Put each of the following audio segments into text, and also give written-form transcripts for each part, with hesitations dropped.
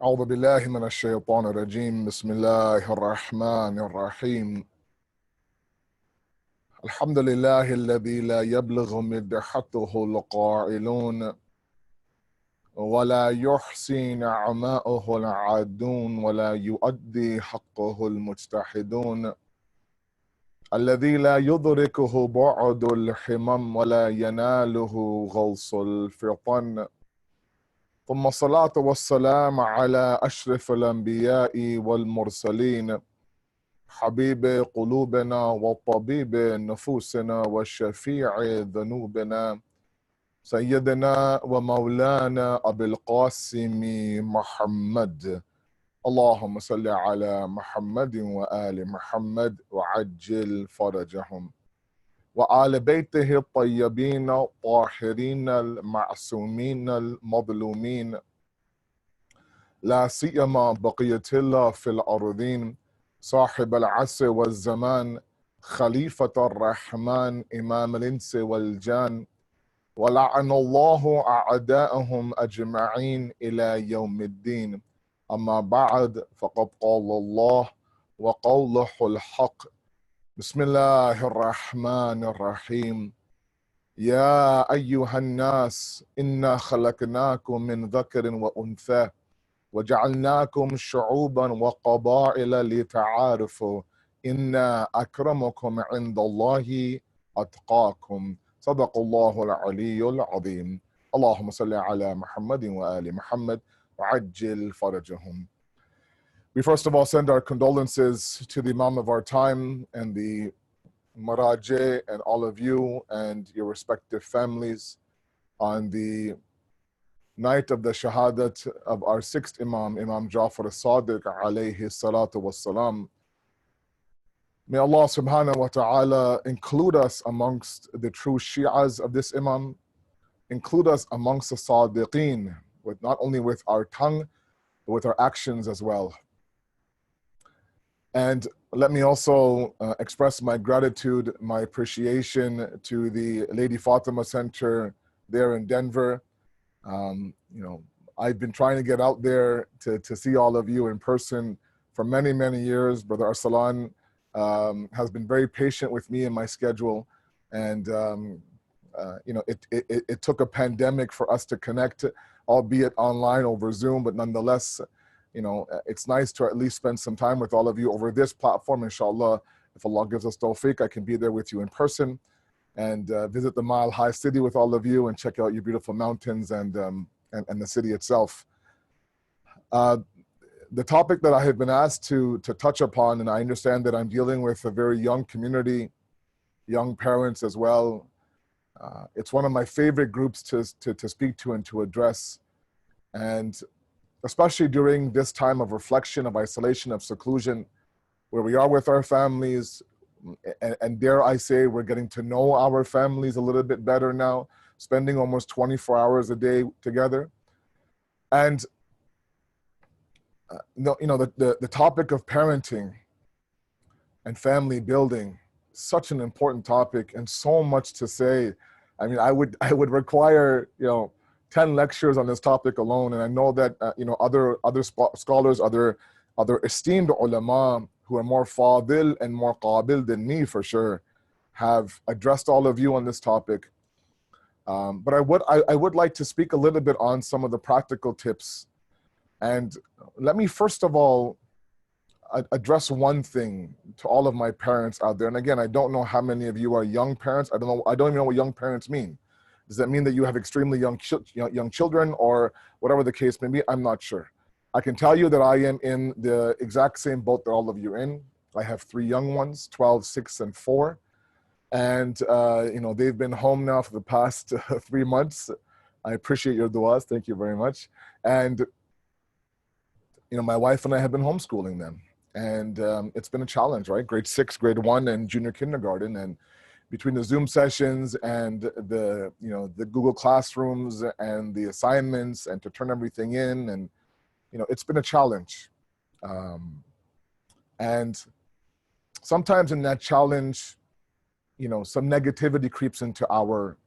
أعوذ بالله من الشيطان الرجيم بسم الله الرحمن الرحيم الحمد لله الذي لا يبلغ مدحته القائلون ولا يحصي نعماءه العادون ولا يؤدي حقه المجتحدون الذي لا يدركه بعد الحمم ولا يناله غوص الفطن ثم الصلاة والسلام على أشرف الأنبياء والمرسلين حبيب قلوبنا وطبيب نفوسنا وشفيع ذنوبنا سيدنا ومولانا أبي القاسم محمد اللهم صل على محمد وآل محمد وعجل فرجهم وآل بيته الطيبين الطاهرين المعصومين المظلومين لا سيما بقية الله في الأرضين صاحب العصر والزمان خليفة الرحمن إمام الإنس والجان ولعن الله أعداءهم أجمعين إلى يوم الدين أما بعد فقد قال الله وقوله الحق بسم الله الرحمن الرحيم يا أيها الناس إنا خلقناكم من ذكر وأنثى وجعلناكم شعوبا وقبائل لتعارفوا إن أكرمكم عند الله أتقاكم صدق الله العلي العظيم اللهم صل على محمد وآل محمد وعجل فرجهم. We first of all send our condolences to the Imam of our time and the Maraje and all of you and your respective families on the night of the Shahadat of our sixth Imam, Imam Jafri Sadiq alayhi salatu wassalam. May Allah subhanahu wa ta'ala include us amongst the true Shi'as of this Imam, include us amongst the Sadiqeen, with not only with our tongue, but with our actions as well. And let me also express my gratitude, my appreciation to the Lady Fatima Center there in Denver. I've been trying to get out there to see all of you in person for many, many years. Brother Arsalan has been very patient with me and my schedule. And, it took a pandemic for us to connect, albeit online over Zoom, but nonetheless, it's nice to at least spend some time with all of you over this platform. Inshallah, if Allah gives us tawfiq, I can be there with you in person and visit the Mile High City with all of you and check out your beautiful mountains and the city itself. The topic that I have been asked to touch upon, and I understand that I'm dealing with a very young community, young parents as well. It's one of my favorite groups to speak to and to address. And especially during this time of reflection, of isolation, of seclusion, where we are with our families, and dare I say, we're getting to know our families a little bit better now, spending almost 24 hours a day together. And the topic of parenting and family building, such an important topic and so much to say. I mean, I would require 10 lectures on this topic alone, and I know that other scholars, other esteemed ulama who are more fadil and more qabil than me for sure, have addressed all of you on this topic. But I would like to speak a little bit on some of the practical tips. And let me first of all address one thing to all of my parents out there. And again, I don't know how many of you are young parents. I don't even know what young parents mean. Does that mean that you have extremely young children or whatever the case may be? I'm not sure. I can tell you that I am in the exact same boat that all of you are in. I have 3 young ones, 12, 6, and 4. And, they've been home now for the past 3 months. I appreciate your du'as. Thank you very much. And, my wife and I have been homeschooling them. And it's been a challenge, right? Grade 6, grade 1, and junior kindergarten. And between the Zoom sessions and the Google Classrooms and the assignments and to turn everything in, and it's been a challenge. And sometimes in that challenge, some negativity creeps into our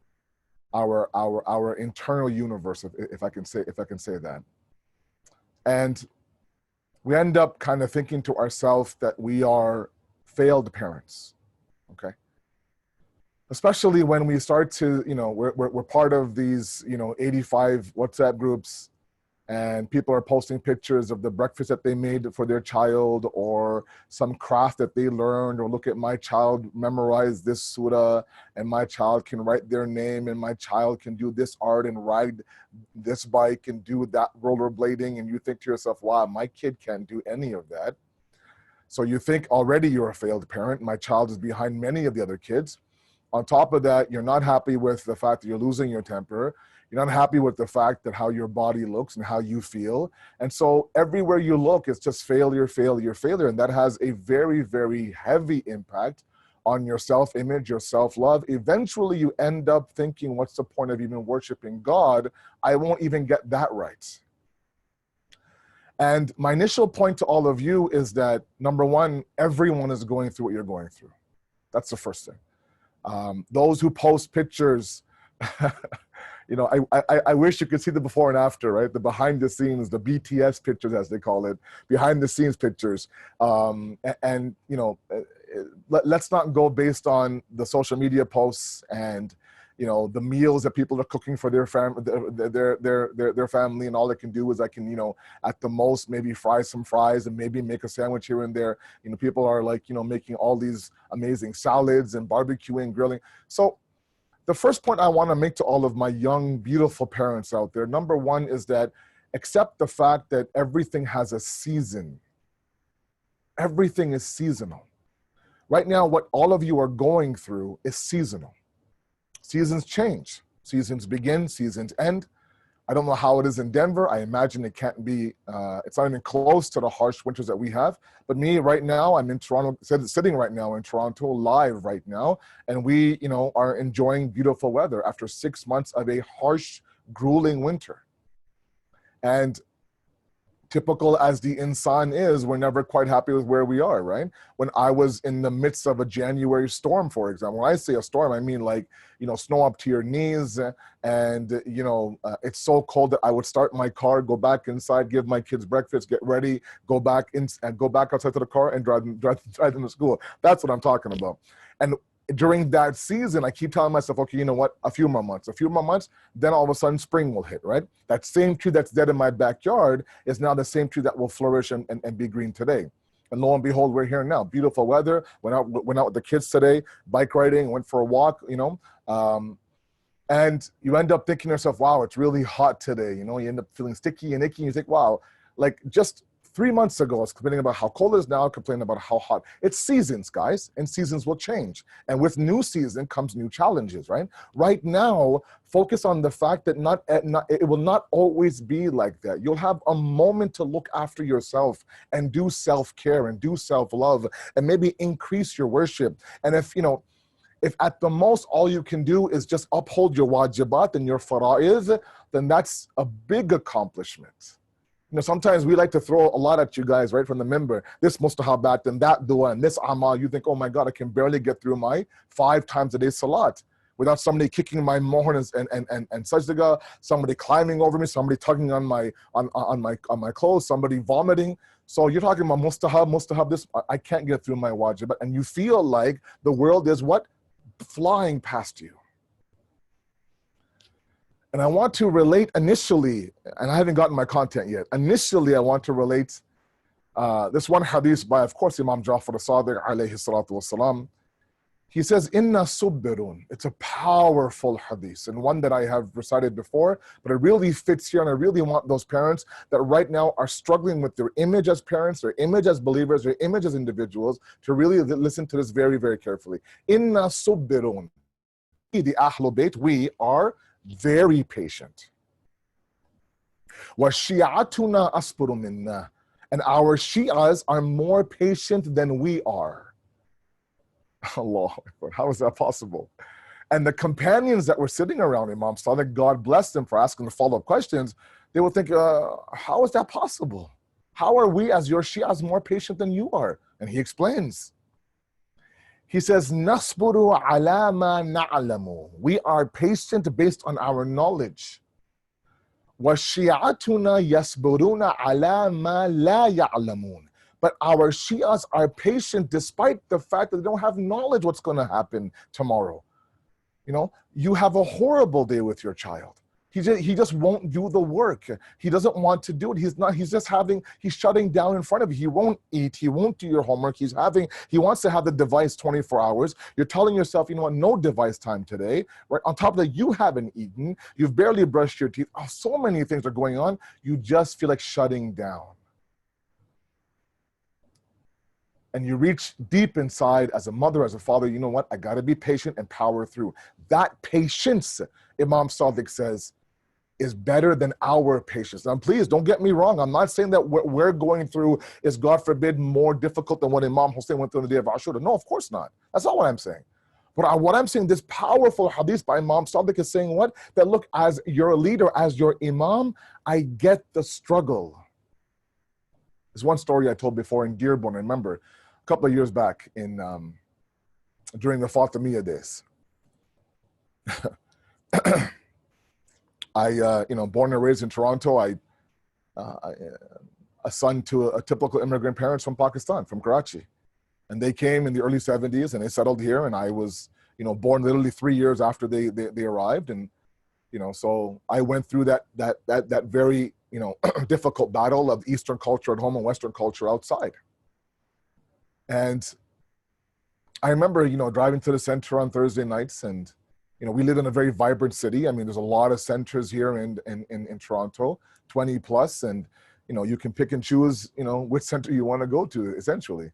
internal universe, if I can say that. And we end up kind of thinking to ourselves that we are failed parents, okay? Especially when we start to, we're part of these, 85 WhatsApp groups, and people are posting pictures of the breakfast that they made for their child, or some craft that they learned, or look at my child memorize this surah, and my child can write their name, and my child can do this art and ride this bike and do that rollerblading. And you think to yourself, wow, my kid can't do any of that. So you think already you're a failed parent. My child is behind many of the other kids. On top of that, you're not happy with the fact that you're losing your temper. You're not happy with the fact that how your body looks and how you feel. And so everywhere you look, it's just failure, failure, failure. And that has a very, very heavy impact on your self-image, your self-love. Eventually you end up thinking, what's the point of even worshiping God? I won't even get that right. And my initial point to all of you is that, number one, everyone is going through what you're going through. That's the first thing. Those who post pictures, I wish you could see the before and after, right? The behind the scenes, the BTS pictures, as they call it, behind the scenes pictures. Let's not go based on the social media posts and, the meals that people are cooking for their family, and all they can do is at the most maybe fry some fries and maybe make a sandwich here and there. People are making all these amazing salads and barbecuing, grilling. So the first point I want to make to all of my young, beautiful parents out there, number one, is that accept the fact that everything has a season. Everything is seasonal. Right now, what all of you are going through is seasonal. Seasons change. Seasons begin, seasons end. I don't know how it is in Denver. I imagine it can't be, it's not even close to the harsh winters that we have. But me right now, I'm in Toronto, sitting right now in Toronto, live right now. And we, are enjoying beautiful weather after 6 months of a harsh, grueling winter. And typical as the insan is, we're never quite happy with where we are, right? When I was in the midst of a January storm, for example, when I say a storm, I mean snow up to your knees, and it's so cold that I would start my car, go back inside, give my kids breakfast, get ready, go back in and go back outside to the car and drive them to school. That's what I'm talking about. And during that season, I keep telling myself, okay, you know what, a few more months, then all of a sudden spring will hit, right? That same tree that's dead in my backyard is now the same tree that will flourish and be green today. And lo and behold, we're here now. Beautiful weather, went out with the kids today, bike riding, went for a walk, and you end up thinking to yourself, wow, it's really hot today. You end up feeling sticky and icky, and you think, wow, just 3 months ago, I was complaining about how cold it is now, complaining about how hot. It's seasons, guys, and seasons will change. And with new season comes new challenges, right? Right now, focus on the fact that it will not always be like that. You'll have a moment to look after yourself and do self-care and do self-love and maybe increase your worship. And if at the most all you can do is just uphold your wajibat and your fara'id, then that's a big accomplishment. Sometimes we like to throw a lot at you guys, right, from the member. This mustahabat and that dua and this amal. You think, oh my God, I can barely get through my 5 times a day salat without somebody kicking my mohon and sajdaga, somebody climbing over me, somebody tugging on my clothes, somebody vomiting. So you're talking about mustahab, this, I can't get through my wajib. And you feel like the world is what? Flying past you. And I want to relate initially, and I haven't gotten my content yet. Initially, I want to relate this one hadith by, of course, Imam Jafri Sadiq alayhi salatu wasalam. He says, Inna subbirun. It's a powerful hadith, and one that I have recited before, but it really fits here, and I really want those parents that right now are struggling with their image as parents, their image as believers, their image as individuals, to really listen to this very, very carefully. Inna subbirun. The Ahlul Bayt, we are very patient. وَشِيَعَتُنَا أَصْبُرُ مِنَّا. And our Shi'as are more patient than we are. Allah, how is that possible? And the companions that were sitting around Imam Sadiq, God bless them for asking the follow-up questions, they would think, how is that possible? How are we as your Shi'as more patient than you are? And he explains. He says, "Nasburu ala ma na'lamu." We are patient based on our knowledge. وَشِيَعَتُنَا يَصْبُرُونَ عَلَى مَا لَا يَعْلَمُونَ. But our Shias are patient despite the fact that they don't have knowledge what's going to happen tomorrow. You know, you have a horrible day with your child. He just won't do the work. He doesn't want to do it. He's shutting down in front of you. He won't eat. He won't do your homework. He wants to have the device 24 hours. You're telling yourself, you know what, no device time today. Right? On top of that, you haven't eaten. You've barely brushed your teeth. Oh, so many things are going on. You just feel like shutting down. And you reach deep inside as a mother, as a father, you know what, I got to be patient and power through. That patience, Imam Sadiq says, is better than our patience. Now, please don't get me wrong. I'm not saying that what we're going through is, God forbid, more difficult than what Imam Hussein went through on the day of Ashura. No, of course not. That's not what I'm saying. But what I'm saying, this powerful hadith by Imam Sadiq is saying what? That look, as your leader, as your Imam, I get the struggle. There's one story I told before in Dearborn. I remember a couple of years back during the Fatimiyya days. Born and raised in Toronto, a son to a typical immigrant parents from Pakistan, from Karachi. And they came in the early 70s and they settled here, and I was, born literally 3 years after they arrived. And, so I went through that very, difficult battle of Eastern culture at home and Western culture outside. And I remember, driving to the center on Thursday nights, and we live in a very vibrant city. I mean, there's a lot of centers here in Toronto, 20 plus, and you can pick and choose, which center you want to go to, essentially.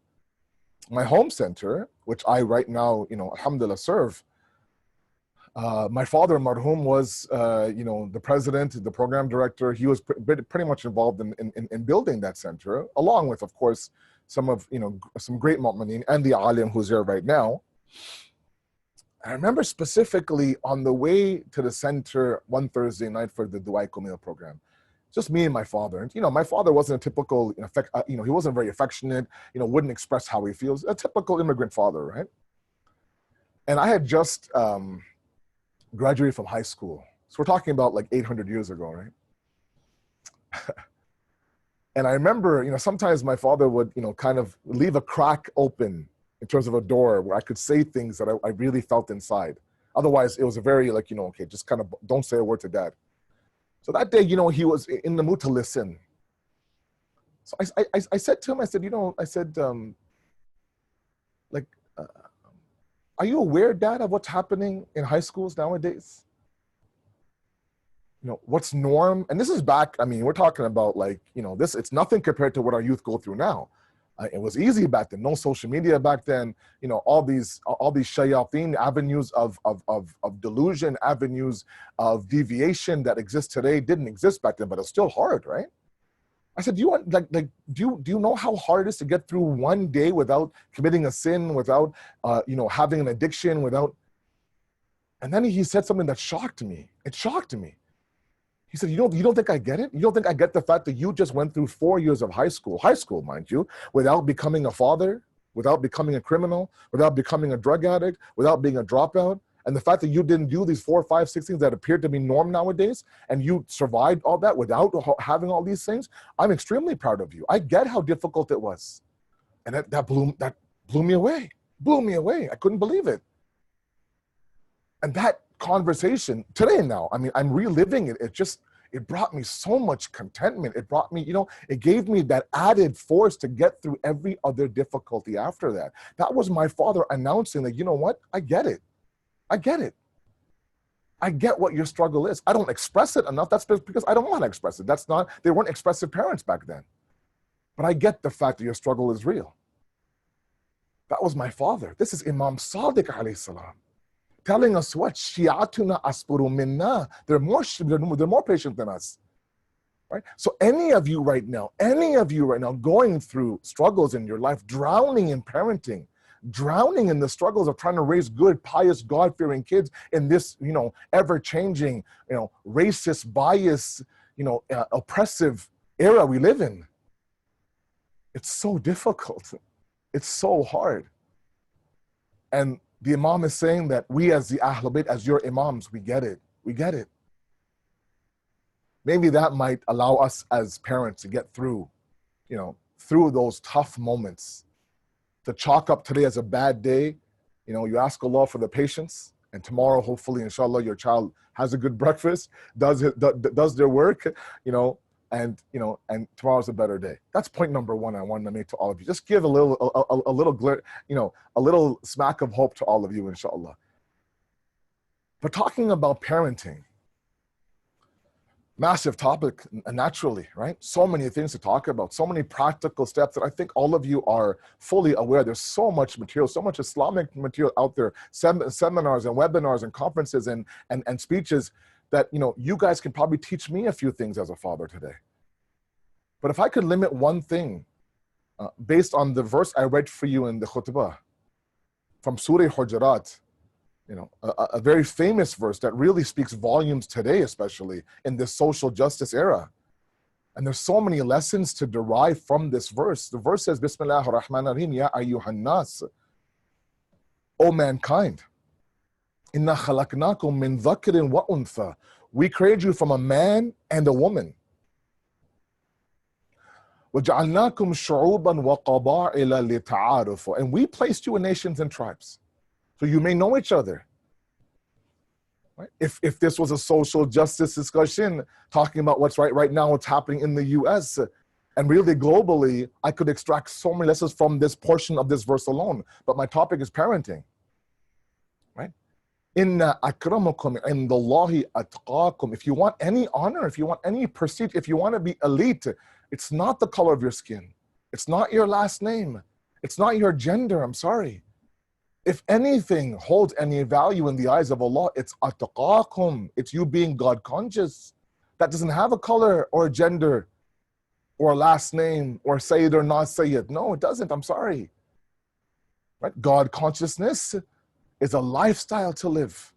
My home center, which I right now, alhamdulillah, serve, my father, marhum, was, the president, the program director. He was pretty much involved in building that center, along with, of course, some great mu'mineen and the alim who's here right now. I remember specifically on the way to the center one Thursday night for the Du'a Meal program, just me and my father. And, my father wasn't a typical, he wasn't very affectionate, wouldn't express how he feels, a typical immigrant father, right? And I had just graduated from high school. So we're talking about like 800 years ago, right? And I remember, sometimes my father would, kind of leave a crack open in terms of a door where I could say things that I really felt inside. Otherwise, it was a very okay, just kind of don't say a word to dad. So that day, he was in the mood to listen. So I said to him, I said, are you aware, Dad, of what's happening in high schools nowadays? What's norm? And this is back, we're talking about it's nothing compared to what our youth go through now. It was easy back then, no social media back then, all these shayateen, avenues of delusion, avenues of deviation that exist today didn't exist back then, but it's still hard, right? I said, do you know how hard it is to get through one day without committing a sin, without having an addiction, without. And then he said something that shocked me. It shocked me. He said, you don't think I get it? You don't think I get the fact that you just went through 4 years of high school, mind you, without becoming a father, without becoming a criminal, without becoming a drug addict, without being a dropout, and the fact that you didn't do these 4, 5, 6 things that appear to be norm nowadays, and you survived all that without having all these things, I'm extremely proud of you. I get how difficult it was. And that blew me away. Blew me away. I couldn't believe it. And that conversation today now, I'm reliving it. It brought me so much contentment. It brought me, it gave me that added force to get through every other difficulty after that. That was my father announcing that, you know what? I get it. I get it. I get what your struggle is. I don't express it enough. That's because I don't want to express it. They weren't expressive parents back then. But I get the fact that your struggle is real. That was my father. This is Imam Sadiq alayhi salam, telling us what? Shi'atuna asburu minna. They're more patient than us. Right? So any of you right now going through struggles in your life, drowning in parenting, drowning in the struggles of trying to raise good, pious, God-fearing kids in this, ever-changing, racist, bias, oppressive era we live in. It's so difficult. It's so hard. And the Imam is saying that we as the Ahlul Bayt, as your Imams, we get it. We get it. maybe that might allow us as parents to get through, through those tough moments. To chalk up today as a bad day, you ask Allah for the patience, and tomorrow, hopefully, inshallah, your child has a good breakfast, does their work, and tomorrow's a better day. That's point number one I wanted to make to all of you. Just give a little smack of hope to all of you, inshallah. But talking about parenting, massive topic, naturally, right? So many things to talk about, so many practical steps that I think all of you are fully aware. There's so much material, so much Islamic material out there, seminars and webinars and conferences and speeches that, you guys can probably teach me a few things as a father today. But if I could limit one thing, based on the verse I read for you in the khutbah from Surah Hujurat, a very famous verse that really speaks volumes today, especially in this social justice era. And there's so many lessons to derive from this verse. The verse says, Bismillahir Rahmanir Rahim, Ya ayyuhan nas, O mankind, inna khalaqnakum min dhakarin wa untha. We created you from a man and a woman. وَجَعَلْنَاكُمْ شُعُوبًا وَقَبَائِلَ لِتَعَارُفُوا. And we placed you in nations and tribes, so you may know each other. Right? If this was a social justice discussion, talking about what's right now, what's happening in the US, and really globally, I could extract so many lessons from this portion of this verse alone. But my topic is parenting. Right? Inna akramakum indallahi atqakum. If you want any honor, if you want any prestige, if you want to be elite, it's not the color of your skin. It's not your last name. It's not your gender. I'm sorry. If anything holds any value in the eyes of Allah, it's atqakum. It's you being God conscious. That doesn't have a color or a gender or a last name or Sayyid or not Sayyid. No, it doesn't. I'm sorry. Right? God consciousness is a lifestyle to live.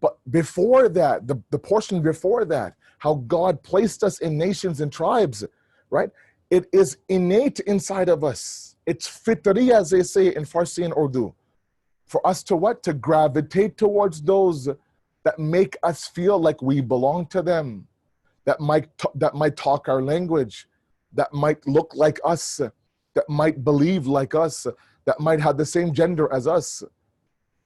But before that, the portion before that, how God placed us in nations and tribes, right? It is innate inside of us. It's fitri, as they say in Farsi and Urdu. For us to what? To gravitate towards those that make us feel like we belong to them, that might talk our language, that might look like us, that might believe like us, that might have the same gender as us.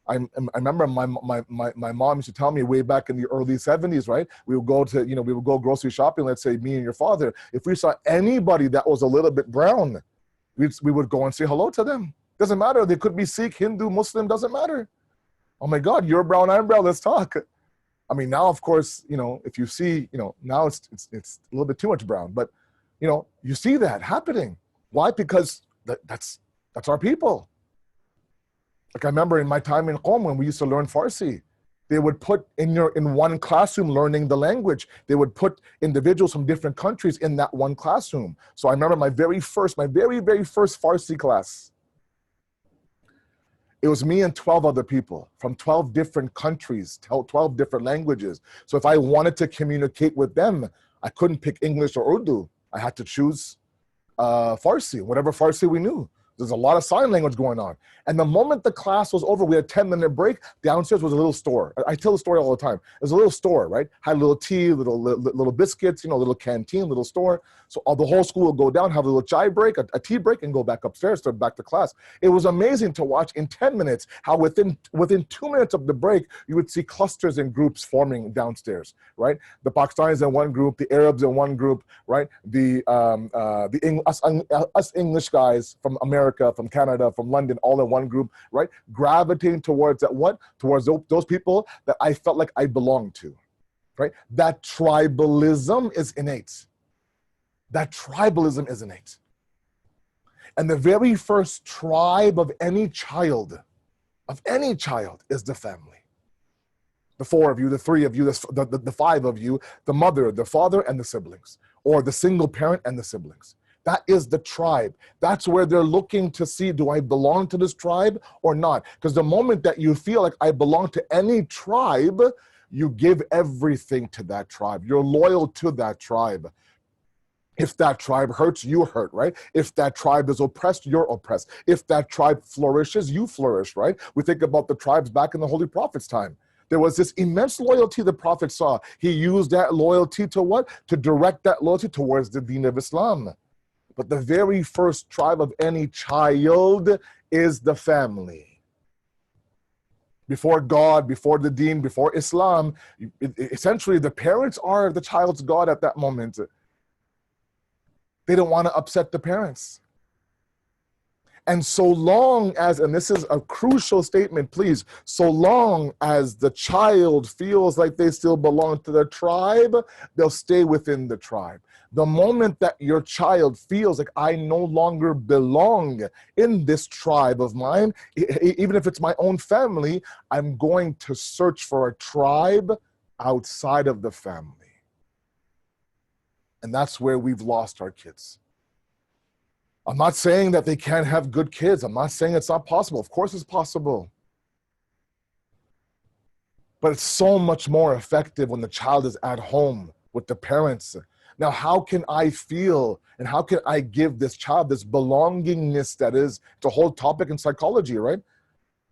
I remember my mom used to tell me way back in the early 70s, right? We would go to, we would go grocery shopping, let's say me and your father. If we saw anybody that was a little bit brown, we would go and say hello to them. Doesn't matter. They could be Sikh, Hindu, Muslim, doesn't matter. Oh my God, you're brown, I'm brown, let's talk. I mean, now, of course, if you see, now it's a little bit too much brown, but, you see that happening. Why? Because that's our people. Like I remember in my time in Qom when we used to learn Farsi, they would put in one classroom learning the language, they would put individuals from different countries in that one classroom. So I remember my very first Farsi class. It was me and 12 other people from 12 different countries, 12 different languages. So if I wanted to communicate with them, I couldn't pick English or Urdu. I had to choose Farsi, whatever Farsi we knew. There's a lot of sign language going on. And the moment the class was over, we had a 10-minute break. Downstairs was a little store. I tell the story all the time. There's a little store, right? Had a little tea, little biscuits, little canteen, little store. So the whole school would go down, have a little chai break, a tea break, and go back upstairs to back to class. It was amazing to watch in 10 minutes how within 2 minutes of the break, you would see clusters and groups forming downstairs, right? The Pakistanis in one group, the Arabs in one group, right? Us English guys from America, from Canada, from London, all in one group, right? Gravitating towards that what? Towards those people that I felt like I belonged to, right? That tribalism is innate. That tribalism is innate. And the very first tribe of any child is the family. The 4 of you, the 3 of you, the 5 of you, the mother, the father, and the siblings, or the single parent and the siblings. That is the tribe. That's where they're looking to see, do I belong to this tribe or not? Because the moment that you feel like I belong to any tribe, you give everything to that tribe. You're loyal to that tribe. If that tribe hurts, you hurt, right? If that tribe is oppressed, you're oppressed. If that tribe flourishes, you flourish, right? We think about the tribes back in the Holy Prophet's time. There was this immense loyalty the Prophet saw. He used that loyalty to what? To direct that loyalty towards the deen of Islam. But the very first tribe of any child is the family. Before God, before the deen, before Islam, essentially the parents are the child's God at that moment. They don't want to upset the parents. And so long as, and this is a crucial statement, please, so long as the child feels like they still belong to their tribe, they'll stay within the tribe. The moment that your child feels like I no longer belong in this tribe of mine, even if it's my own family, I'm going to search for a tribe outside of the family. And that's where we've lost our kids. I'm not saying that they can't have good kids. I'm not saying it's not possible. Of course it's possible. But it's so much more effective when the child is at home with the parents. Now, how can I feel and how can I give this child this belongingness that is, it's a whole topic in psychology, right?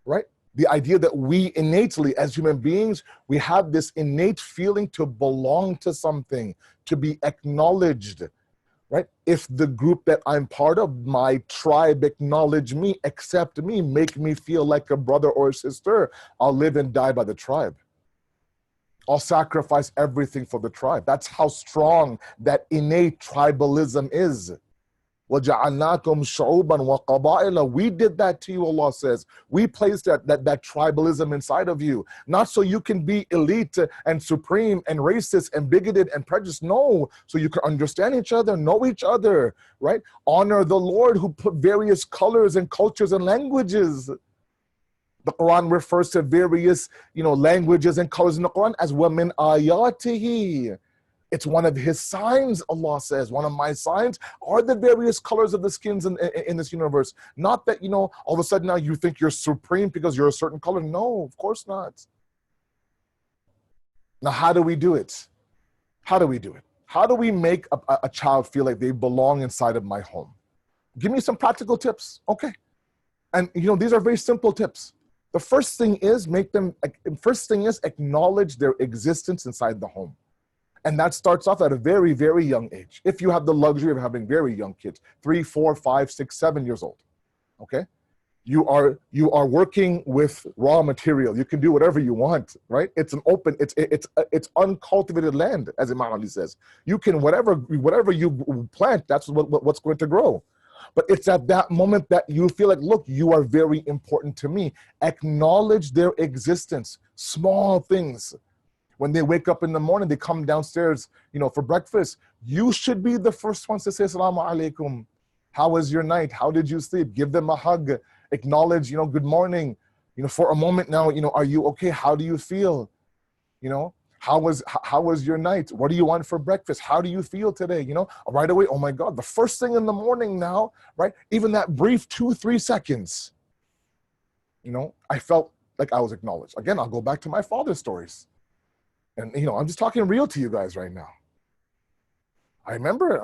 Right? The idea that we innately, as human beings, we have this innate feeling to belong to something, to be acknowledged. Right? If the group that I'm part of, my tribe, acknowledge me, accept me, make me feel like a brother or a sister, I'll live and die by the tribe. I'll sacrifice everything for the tribe. That's how strong that innate tribalism is. وَجَعَلْنَاكُمْ شُعُوبًا وَقَبَائِلَ. We did that to you, Allah says. We placed that tribalism inside of you. Not so you can be elite and supreme and racist and bigoted and prejudiced. No, so you can understand each other, know each other, right? Honor the Lord who put various colors and cultures and languages. The Quran refers to various, languages and colors in the Quran as وَمِنْ آيَاتِهِ. It's one of his signs, Allah says. One of my signs are the various colors of the skins in this universe. Not that, all of a sudden now you think you're supreme because you're a certain color. No, of course not. Now, how do we do it? How do we do it? How do we make a child feel like they belong inside of my home? Give me some practical tips. Okay. And, these are very simple tips. The first thing is acknowledge their existence inside the home. And that starts off at a very, very young age. If you have the luxury of having very young kids, 3, 4, 5, 6, 7 years old, okay? You are working with raw material. You can do whatever you want, right? It's an open, it's uncultivated land, as Imam Ali says. You can, whatever you plant, that's what's going to grow. But it's at that moment that you feel like, look, you are very important to me. Acknowledge their existence, small things. When they wake up in the morning, they come downstairs, for breakfast. You should be the first ones to say, Assalamu alaikum. How was your night? How did you sleep? Give them a hug. Acknowledge, good morning. For a moment now, are you okay? How do you feel? How was your night? What do you want for breakfast? How do you feel today? Right away, oh my God, the first thing in the morning now, right? Even that brief 2-3 seconds, I felt like I was acknowledged. Again, I'll go back to my father's stories. And, I'm just talking real to you guys right now. I remember,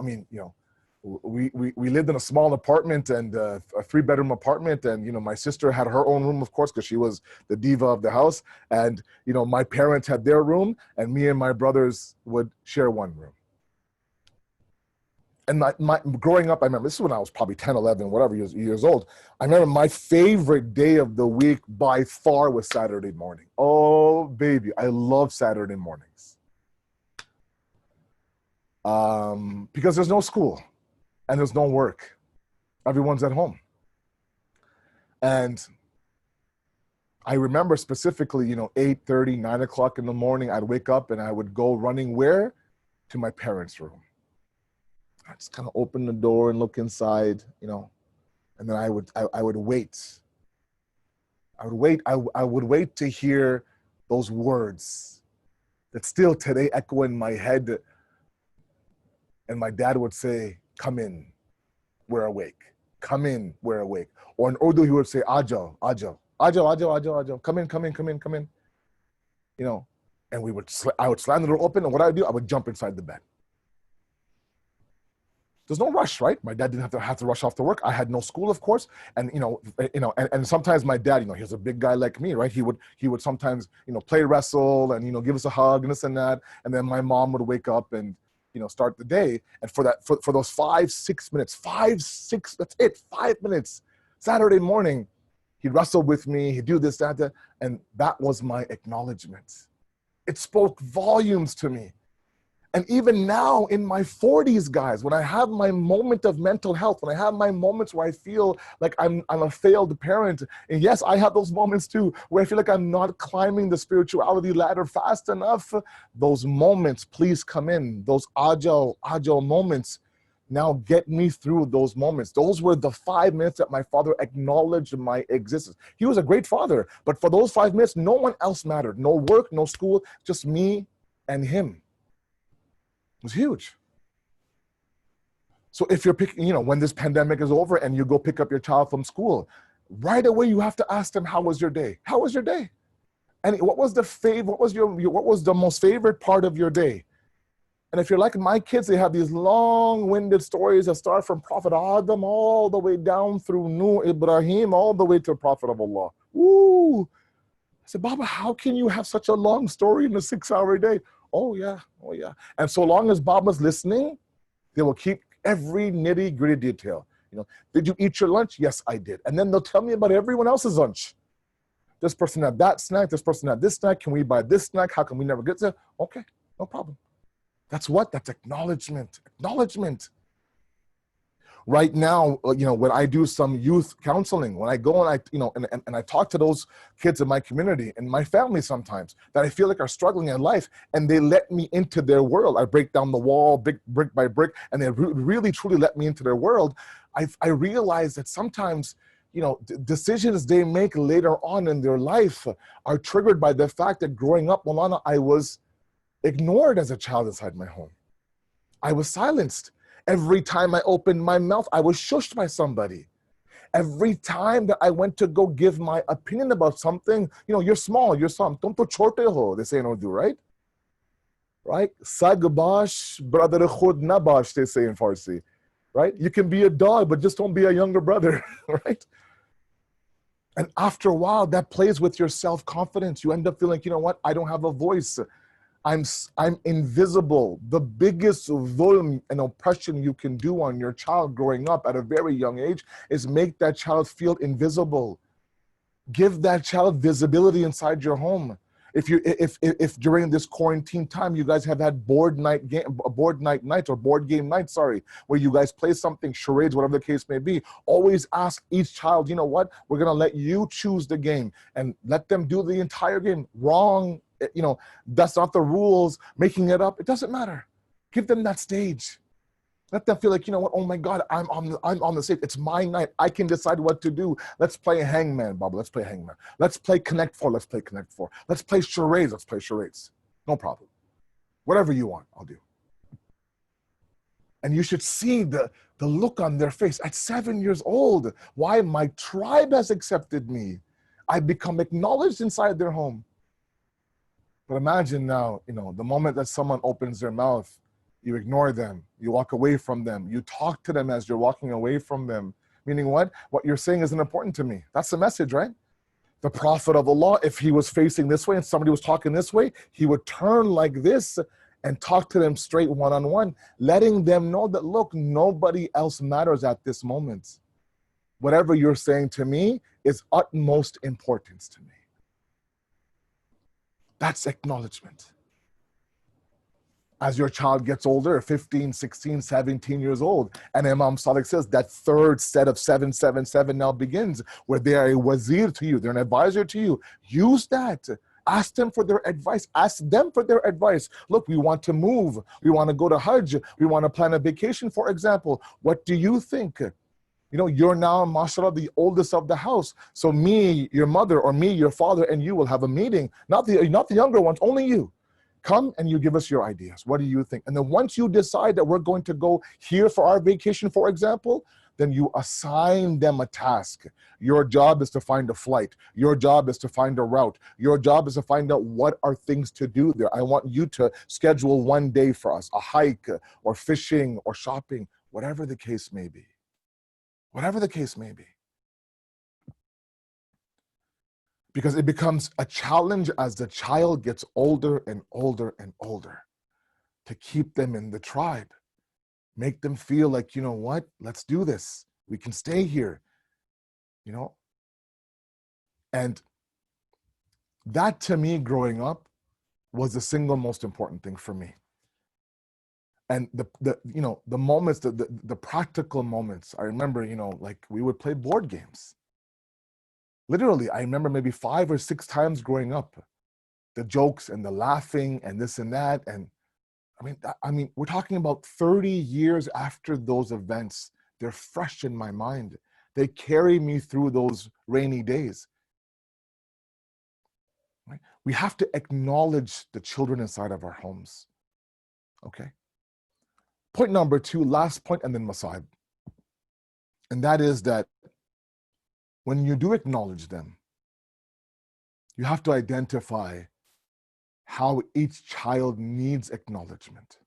we lived in a small apartment and a 3-bedroom apartment. And, my sister had her own room, of course, because she was the diva of the house. And, my parents had their room and me and my brothers would share one room. And my growing up, I remember, this is when I was probably 10, 11, whatever years old. I remember my favorite day of the week by far was Saturday morning. Oh, baby, I love Saturday mornings. Because there's no school and there's no work. Everyone's at home. And I remember specifically, 8:30, 9 o'clock in the morning, I'd wake up and I would go running where? To my parents' room. I just kind of open the door and look inside, and then I would wait. I would wait to hear those words that still today echo in my head. And my dad would say, come in, we're awake. Come in, we're awake. Or in Urdu, he would say, Ajo, Ajo, Ajo, Ajo, Ajo, Ajo, come in, come in, come in, come in. And I would slam the door open, and what I would do, I would jump inside the bed. There's no rush, right? My dad didn't have to rush off to work. I had no school, of course. And, and sometimes my dad, he was a big guy like me, right? He would sometimes, play wrestle and, give us a hug and this and that. And then my mom would wake up and, start the day. And for those 5-6 minutes, that's it, 5 minutes, Saturday morning, he'd wrestle with me, he'd do this, that, and that was my acknowledgement. It spoke volumes to me. And even now in my 40s, guys, when I have my moment of mental health, when I have my moments where I feel like I'm a failed parent, and yes, I have those moments too, where I feel like I'm not climbing the spirituality ladder fast enough, those moments, please come in. Those agile moments now get me through those moments. Those were the 5 minutes that my father acknowledged my existence. He was a great father, but for those 5 minutes, no one else mattered. No work, no school, just me and him. Was huge. So if you're picking, when this pandemic is over and you go pick up your child from school, right away you have to ask them, how was your day? How was your day? And what was the most favorite part of your day? And if you're like my kids, they have these long-winded stories that start from Prophet Adam all the way down through Nuh, Ibrahim, all the way to the Prophet of Allah. Woo! I said, Baba, how can you have such a long story in a 6-hour day? Oh yeah. And so long as Baba's listening, they will keep every nitty-gritty detail. Did you eat your lunch? Yes, I did. And then they'll tell me about everyone else's lunch. This person had that snack, this person had this snack. Can we buy this snack? How come we never get there? Okay, no problem. That's what? That's acknowledgement. Acknowledgement. Right now, when I do some youth counseling, when I go and I talk to those kids in my community and my family sometimes that I feel like are struggling in life, and they let me into their world. I break down the wall brick by brick, and they really truly let me into their world. I realize that sometimes, decisions they make later on in their life are triggered by the fact that growing up, Maulana, I was ignored as a child inside my home. I was silenced. Every time I opened my mouth, I was shushed by somebody. Every time that I went to go give my opinion about something, you're small, you're some, tum to chote ho, they say in Urdu, right? Right? Sag bash, brother khud na bash, they say in Farsi, right? You can be a dog, but just don't be a younger brother, right? And after a while, that plays with your self-confidence. You end up feeling, I don't have a voice. I'm invisible. The biggest dhulm and oppression you can do on your child growing up at a very young age is make that child feel invisible. Give that child visibility inside your home. If during this quarantine time you guys have had board game nights, where you guys play something, charades, whatever the case may be, always ask each child, we're gonna let you choose the game and let them do the entire game. Wrong. That's not the rules, making it up, it doesn't matter. Give them that stage. Let them feel like, oh my God, I'm on the stage. It's my night. I can decide what to do. Let's play hangman, Baba. Let's play hangman. Let's play Connect Four. Let's play Connect Four. Let's play charades. Let's play charades. No problem. Whatever you want, I'll do. And you should see the look on their face at 7 years old. Why? My tribe has accepted me. I become acknowledged inside their home. But imagine now, the moment that someone opens their mouth, you ignore them, you walk away from them, you talk to them as you're walking away from them. Meaning what? What you're saying isn't important to me. That's the message, right? The Prophet of Allah, if he was facing this way and somebody was talking this way, he would turn like this and talk to them straight one-on-one, letting them know that, look, nobody else matters at this moment. Whatever you're saying to me is utmost importance to me. That's acknowledgement. As your child gets older, 15, 16, 17 years old, and Imam Sadiq says that third set of 777 now begins, where they are a wazir to you, they're an advisor to you. Use that. Ask them for their advice. Ask them for their advice. Look, we want to move. We want to go to Hajj. We want to plan a vacation, for example. What do you think? You're now, mashallah, the oldest of the house. So me, your mother, or me, your father, and you will have a meeting. Not the younger ones, only you. Come and you give us your ideas. What do you think? And then once you decide that we're going to go here for our vacation, for example, then you assign them a task. Your job is to find a flight. Your job is to find a route. Your job is to find out what are things to do there. I want you to schedule one day for us, a hike or fishing or shopping, whatever the case may be. Whatever the case may be. Because it becomes a challenge as the child gets older and older and older to keep them in the tribe. Make them feel like, you know what, let's do this. We can stay here, you know? And that to me growing up was the single most important thing for me. And the moments, the practical moments, I remember, you know, like we would play board games. Literally, I remember maybe 5 or 6 growing up, the jokes and the laughing and this and that. And I mean, we're talking about 30 years after those events. They're fresh in my mind. They carry me through those rainy days. Right? We have to acknowledge the children inside of our homes. Okay. Point number 2, last point, and then Masa'ib. And that is that when you do acknowledge them, you have to identify how each child needs acknowledgement.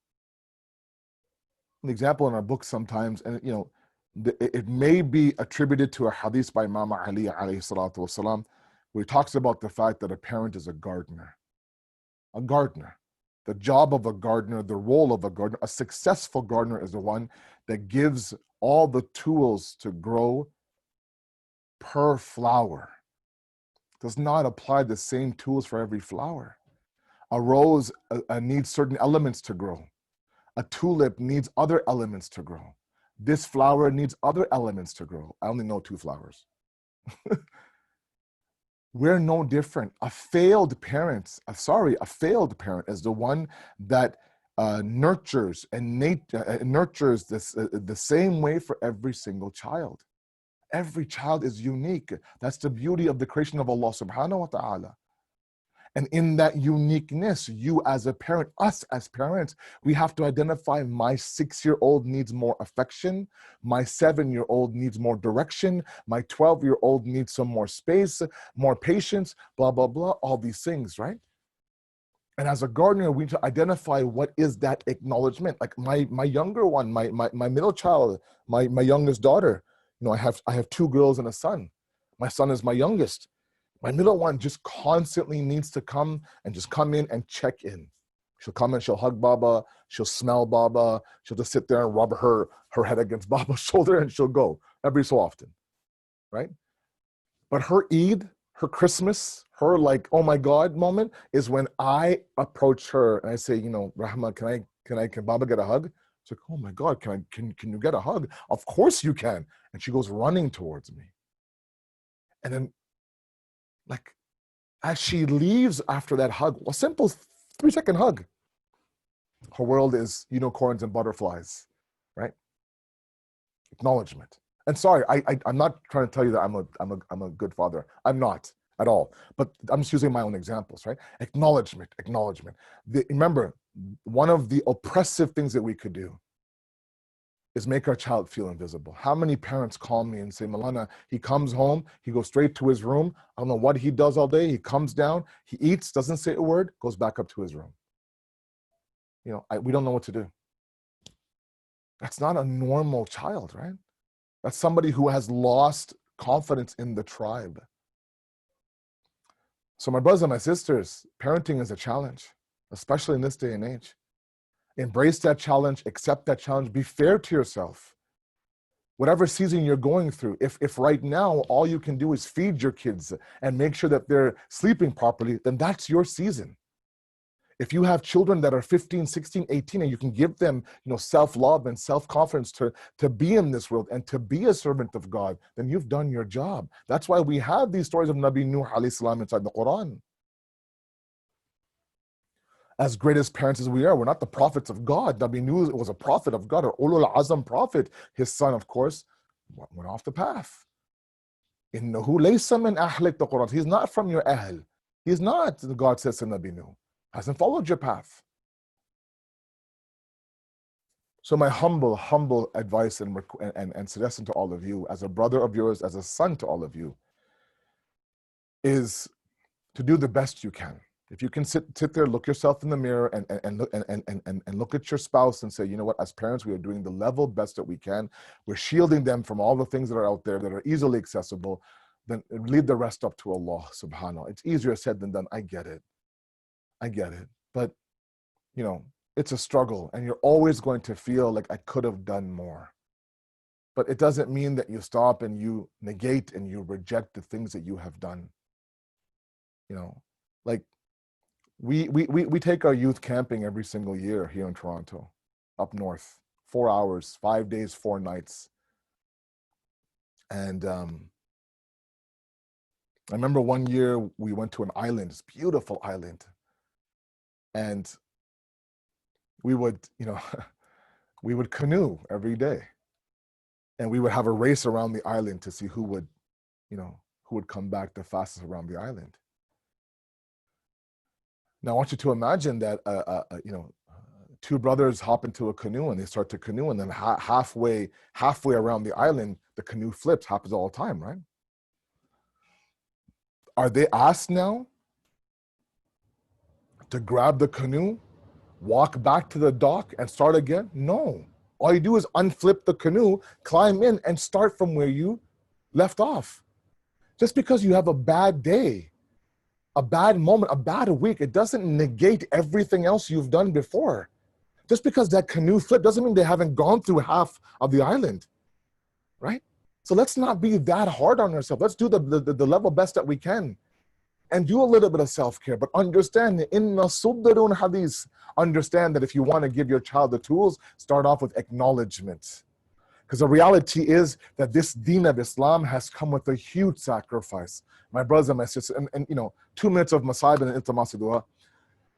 An example in our book sometimes, and you know, it may be attributed to a hadith by Imam Ali alayhi salatu wasalam, where he talks about the fact that a parent is a gardener. A gardener. The job of a gardener, the role of a gardener, a successful gardener is the one that gives all the tools to grow per flower. Does not apply the same tools for every flower. A rose needs certain elements to grow. A tulip needs other elements to grow. This flower needs other elements to grow. I only know 2 flowers. We're no different. A failed parent is the one that nurtures and nurtures this the same way for every single child. Every child is unique. That's the beauty of the creation of Allah subhanahu wa ta'ala. And in that uniqueness, you as a parent, us as parents, we have to identify my 6-year-old needs more affection, my 7-year-old needs more direction, my 12-year-old needs some more space, more patience, blah, blah, blah, all these things, right? And as a gardener, we need to identify what is that acknowledgement. Like my younger one, my middle child, my youngest daughter, you know, I have 2 girls and a son. My son is my youngest. My middle one just constantly needs to come in and check in. She'll come and she'll hug Baba, she'll smell Baba, she'll just sit there and rub her head against Baba's shoulder and she'll go every so often, right? But her Eid, her Christmas, her like, oh my God moment is when I approach her and I say, you know, Rahma, can Baba get a hug? It's like, oh my God, can you get a hug? Of course you can. And she goes running towards me. And then, like, as she leaves after that hug, a simple 3-second hug, her world is unicorns and butterflies, right? Acknowledgement. And sorry, I'm not trying to tell you that I'm a good father. I'm not at all. But I'm just using my own examples, right? Acknowledgement. Remember, one of the oppressive things that we could do is make our child feel invisible. How many parents call me and say, Malana, he comes home, he goes straight to his room. I don't know what he does all day. He comes down, he eats, doesn't say a word, goes back up to his room. You know, we don't know what to do. That's not a normal child, right? That's somebody who has lost confidence in the tribe. So my brothers and my sisters, parenting is a challenge, especially in this day and age. Embrace that challenge, accept that challenge, be fair to yourself. Whatever season you're going through, if right now all you can do is feed your kids and make sure that they're sleeping properly, then that's your season. If you have children that are 15, 16, 18, and you can give them, you know, self-love and self-confidence to be in this world and to be a servant of God, then you've done your job. That's why we have these stories of Nabi Nuh alayhi salam inside the Quran. As great as parents as we are, we're not the prophets of God. Nabi Nuh was a prophet of God, or Ulul Azam prophet. His son, of course, went off the path. Innahu laysa min ahlik, the Quran. He's not from your ahl. He's not, God says to Nabi Nuh. Hasn't followed your path. So my humble advice and suggestion to all of you, as a brother of yours, as a son to all of you, is to do the best you can. If you can sit there, look yourself in the mirror and look at your spouse and say, you know what, as parents, we are doing the level best that we can. We're shielding them from all the things that are out there that are easily accessible. Then leave the rest up to Allah subhanahu. It's easier said than done. I get it. But, you know, it's a struggle and you're always going to feel like I could have done more. But it doesn't mean that you stop and you negate and you reject the things that you have done. You know, like, we take our youth camping every single year here in Toronto, up north, 4 hours, 5 days, 4 nights. And I remember one year we went to an island, this beautiful island. And we would, you know, we would canoe every day. And we would have a race around the island to see who would, you know, who would come back the fastest around the island. Now, I want you to imagine that, you know, 2 brothers hop into a canoe and they start to canoe, and then halfway around the island, the canoe flips. Happens all the time, right? Are they asked now to grab the canoe, walk back to the dock, and start again? No. All you do is unflip the canoe, climb in, and start from where you left off. Just because you have a bad day, a bad moment, a bad week, it doesn't negate everything else you've done before. Just because that canoe flipped doesn't mean they haven't gone through half of the island, right? So let's not be that hard on ourselves. Let's do the level best that we can and do a little bit of self-care, but understand inna subdarun hadith. Understand that if you want to give your child the tools, start off with acknowledgement. Because the reality is that this deen of Islam has come with a huge sacrifice. My brothers and my sisters, and you know, 2 minutes of masaib and iltimas dua,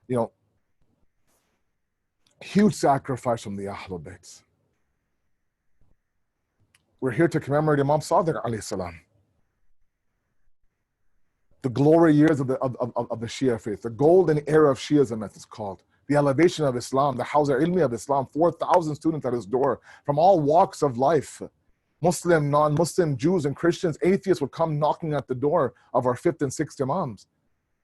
you know, huge sacrifice from the Ahlul Bayt. We're here to commemorate Imam Sadiq alayhi salam. The glory years of the Shia faith, the golden era of Shiism, as it's called. The elevation of Islam, the Hawza Ilmi of Islam, 4,000 students at his door from all walks of life. Muslim, non-Muslim, Jews and Christians, atheists would come knocking at the door of our 5th and 6th Imams.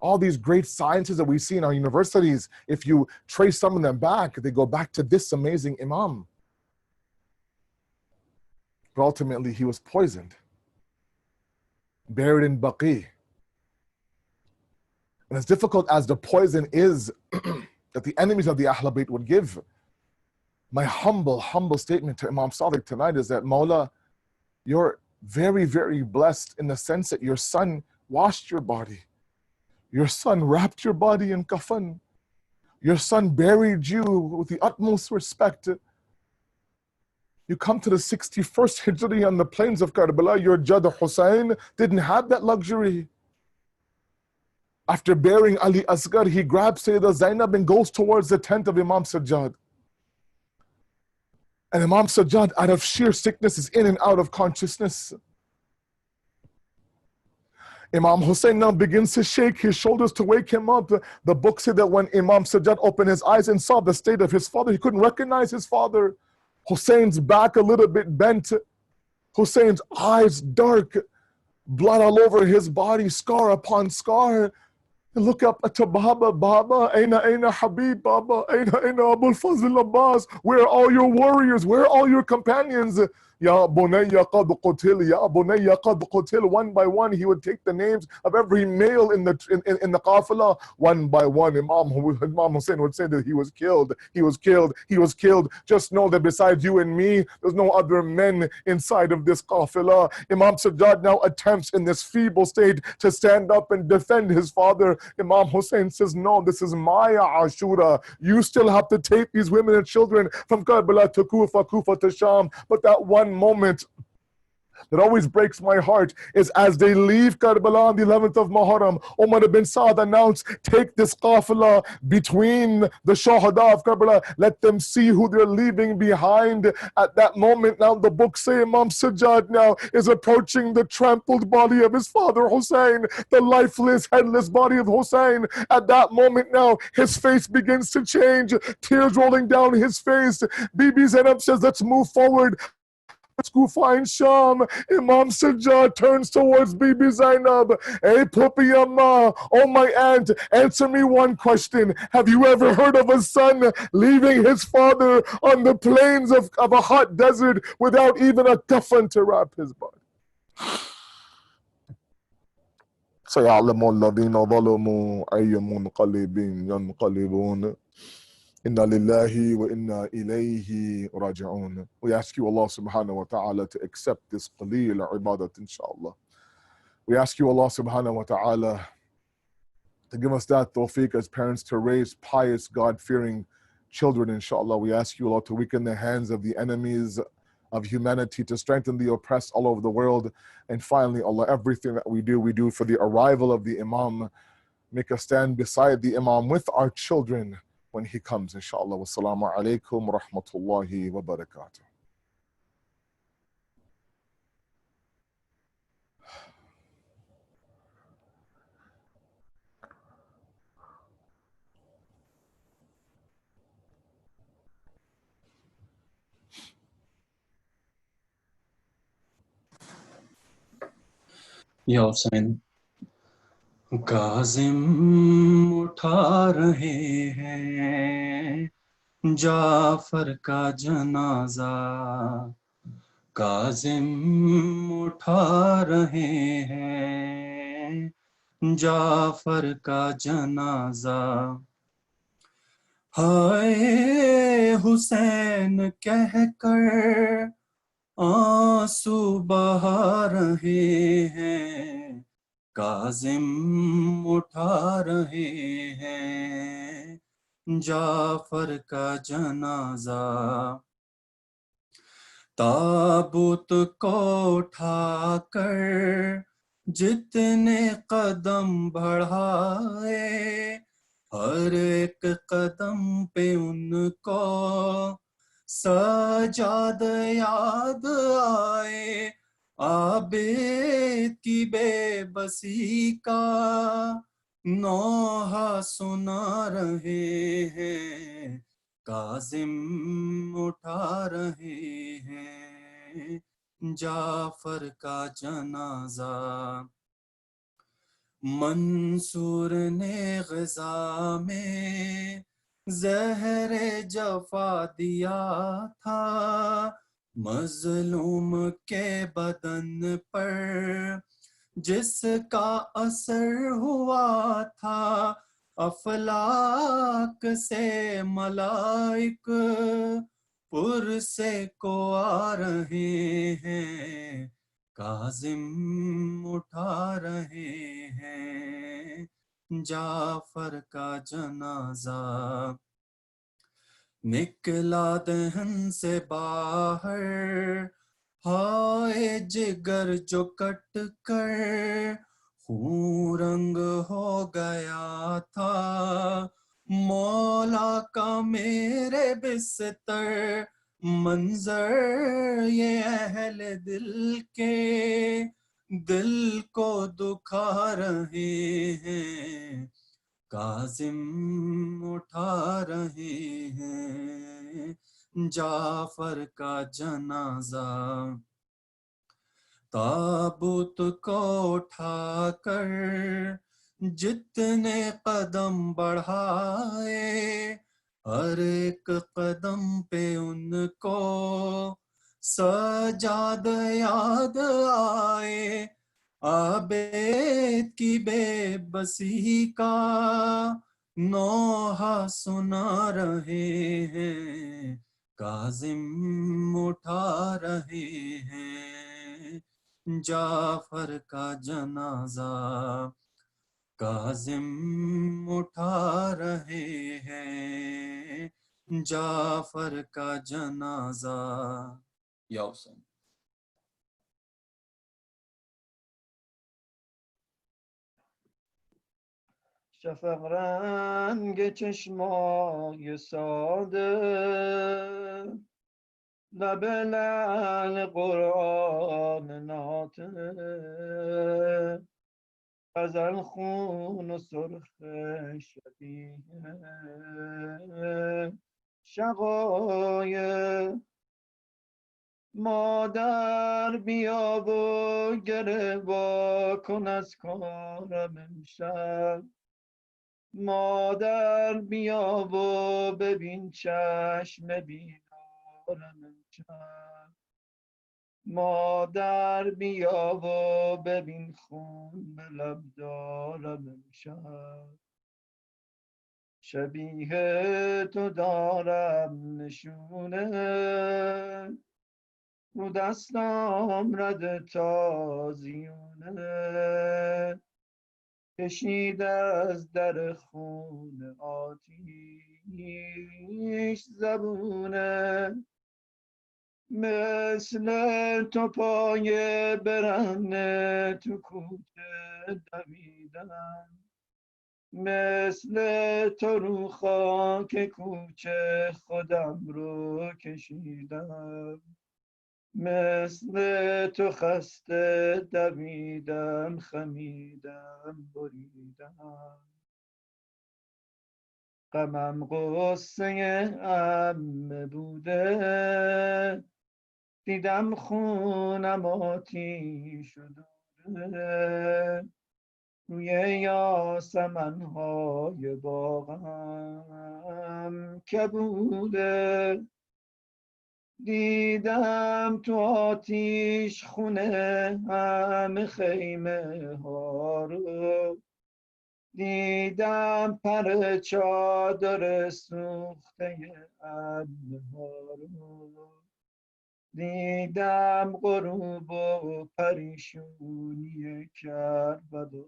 All these great sciences that we see in our universities, if you trace some of them back, they go back to this amazing Imam. But ultimately, he was poisoned, buried in Baqi. And as difficult as the poison is that the enemies of the Ahlul Bayt would give, my humble statement to Imam Sadiq tonight is that, Mawla, you're very, very blessed in the sense that your son washed your body. Your son wrapped your body in kafan. Your son buried you with the utmost respect. You come to the 61st Hijri on the plains of Karbala, your Jad Hussein didn't have that luxury. After burying Ali Asghar, he grabs Sayyidah Zainab and goes towards the tent of Imam Sajjad. And Imam Sajjad, out of sheer sickness, is in and out of consciousness. Imam Hussein now begins to shake his shoulders to wake him up. The book said that when Imam Sajjad opened his eyes and saw the state of his father, he couldn't recognize his father. Hussein's back a little bit bent. Hussein's eyes dark. Blood all over his body, scar upon scar. And look up to Baba, Aina Habib, Baba, Aina Abul Fazl Abbas. Where are all your warriors? Where are all your companions? Ya Bunayya qad qutil, Ya Bunayya qad qutil. One by one, he would take the names of every male in the qafila. One by one, Imam Hussein would say that he was killed, he was killed, he was killed. Just know that besides you and me, there's no other men inside of this qafila. Imam Sajjad now attempts in this feeble state to stand up and defend his father. Imam Hussein says, no, this is my Ashura. You still have to take these women and children from Karbala to Kufa, Kufa to Sham. But that one moment that always breaks my heart is as they leave Karbala on the 11th of Muharram, Umar ibn Saad announced, take this qafila between the Shahadat of Karbala, let them see who they're leaving behind. At that moment now, the books say Imam Sajjad now is approaching the trampled body of his father Hussein, the lifeless, headless body of Hussein. At that moment now, his face begins to change, tears rolling down his face. Bibi Zainab says, let's move forward. Let's go find Sham. Imam Sajjad turns towards Bibi Zainab. Hey, Puppy Amma, oh my aunt, answer me one question. Have you ever heard of a son leaving his father on the plains of a hot desert without even a kafan to wrap his body? سيعلم الذين ظلموا أي منقلب ينقلبون Inna lillahi wa inna ilayhi raji'un. We ask you, Allah subhanahu wa ta'ala, to accept this qaleel ibadat, inshaAllah. We ask you, Allah subhanahu wa ta'ala, to give us that tawfiq as parents to raise pious, God-fearing children, inshaAllah. We ask you, Allah, to weaken the hands of the enemies of humanity, to strengthen the oppressed all over the world. And finally, Allah, everything that we do for the arrival of the Imam. Make us stand beside the Imam with our children when he comes, inshallah. Wassalamu alaikum wa rahmatullahi wa barakatuh. یا حسین کاظم اٹھا رہے ہیں جعفر کا جنازہ، کاظم اٹھا رہے ہیں جعفر کا جنازہ، ہائے حسین کہہ کر آنسو بہا رہے ہیں، کاظم اٹھا رہے ہیں جعفر کا جنازہ، تابوت کو اٹھا کر جتنے قدم بڑھائے، ہر ایک قدم پہ ان کو سجاد یاد آئے، عابد کی بے بسی کا نوحہ سنا رہے ہیں، کاظم اٹھا رہے ہیں جعفر کا جنازہ، منصور نے غزہ میں زہر جفا دیا تھا، مظلوم کے بدن پر جس کا اثر ہوا تھا، افلاک سے ملائک پرسے کو آ رہے ہیں، کاظم اٹھا رہے ہیں جعفر کا جنازہ، نکلا دہن سے باہر ہائے جگر جو کٹ کر خون رنگ ہو گیا تھا، مولا کا میرے بستر، منظر یہ اہل دل کے دل کو دکھا رہے ہیں، کاظم اٹھا رہے ہیں جعفر کا جنازہ، تابوت کو اٹھا کر جتنے قدم بڑھائے، ہر ایک قدم پہ ان کو سجاد یاد آئے، عابد کی بے بسی کا نوحہ سنا رہے ہیں، کاظم اٹھا رہے ہیں جعفر کا جنازہ، کاظم اٹھا رہے ہیں جعفر کا جنازہ، یا حسین. شفق رنگ چشمای ساده، لب لعل قرآن ناطق، غزل خون و سرخ شبیه شقایق، مادر بیا و گره وا کن از کارم امشب. مادر بیا و ببین چشم بیدارم امشب. مادر بیا و ببین خون به لب دارم امشب. شبیه تو دارم نشونه، رو دستم رد تازیونه، کشیده از در خون آتیش زبونه. مثل تو پای برهنه تو کوچه دویدم، مثل تو رو خاک کوچه خودم رو کشیدم، مثل تو خسته دویدم خمیدم بریدم. غمم غصه عمه بوده، دیدم خونم آتیش شده، روی یاسمن‌های باغم که بوده. دیدم تو آتیش خونه همه خیمه ها رو، دیدم پر چادر سوخته عمه ها رو، دیدم غروب و پریشونی کربلا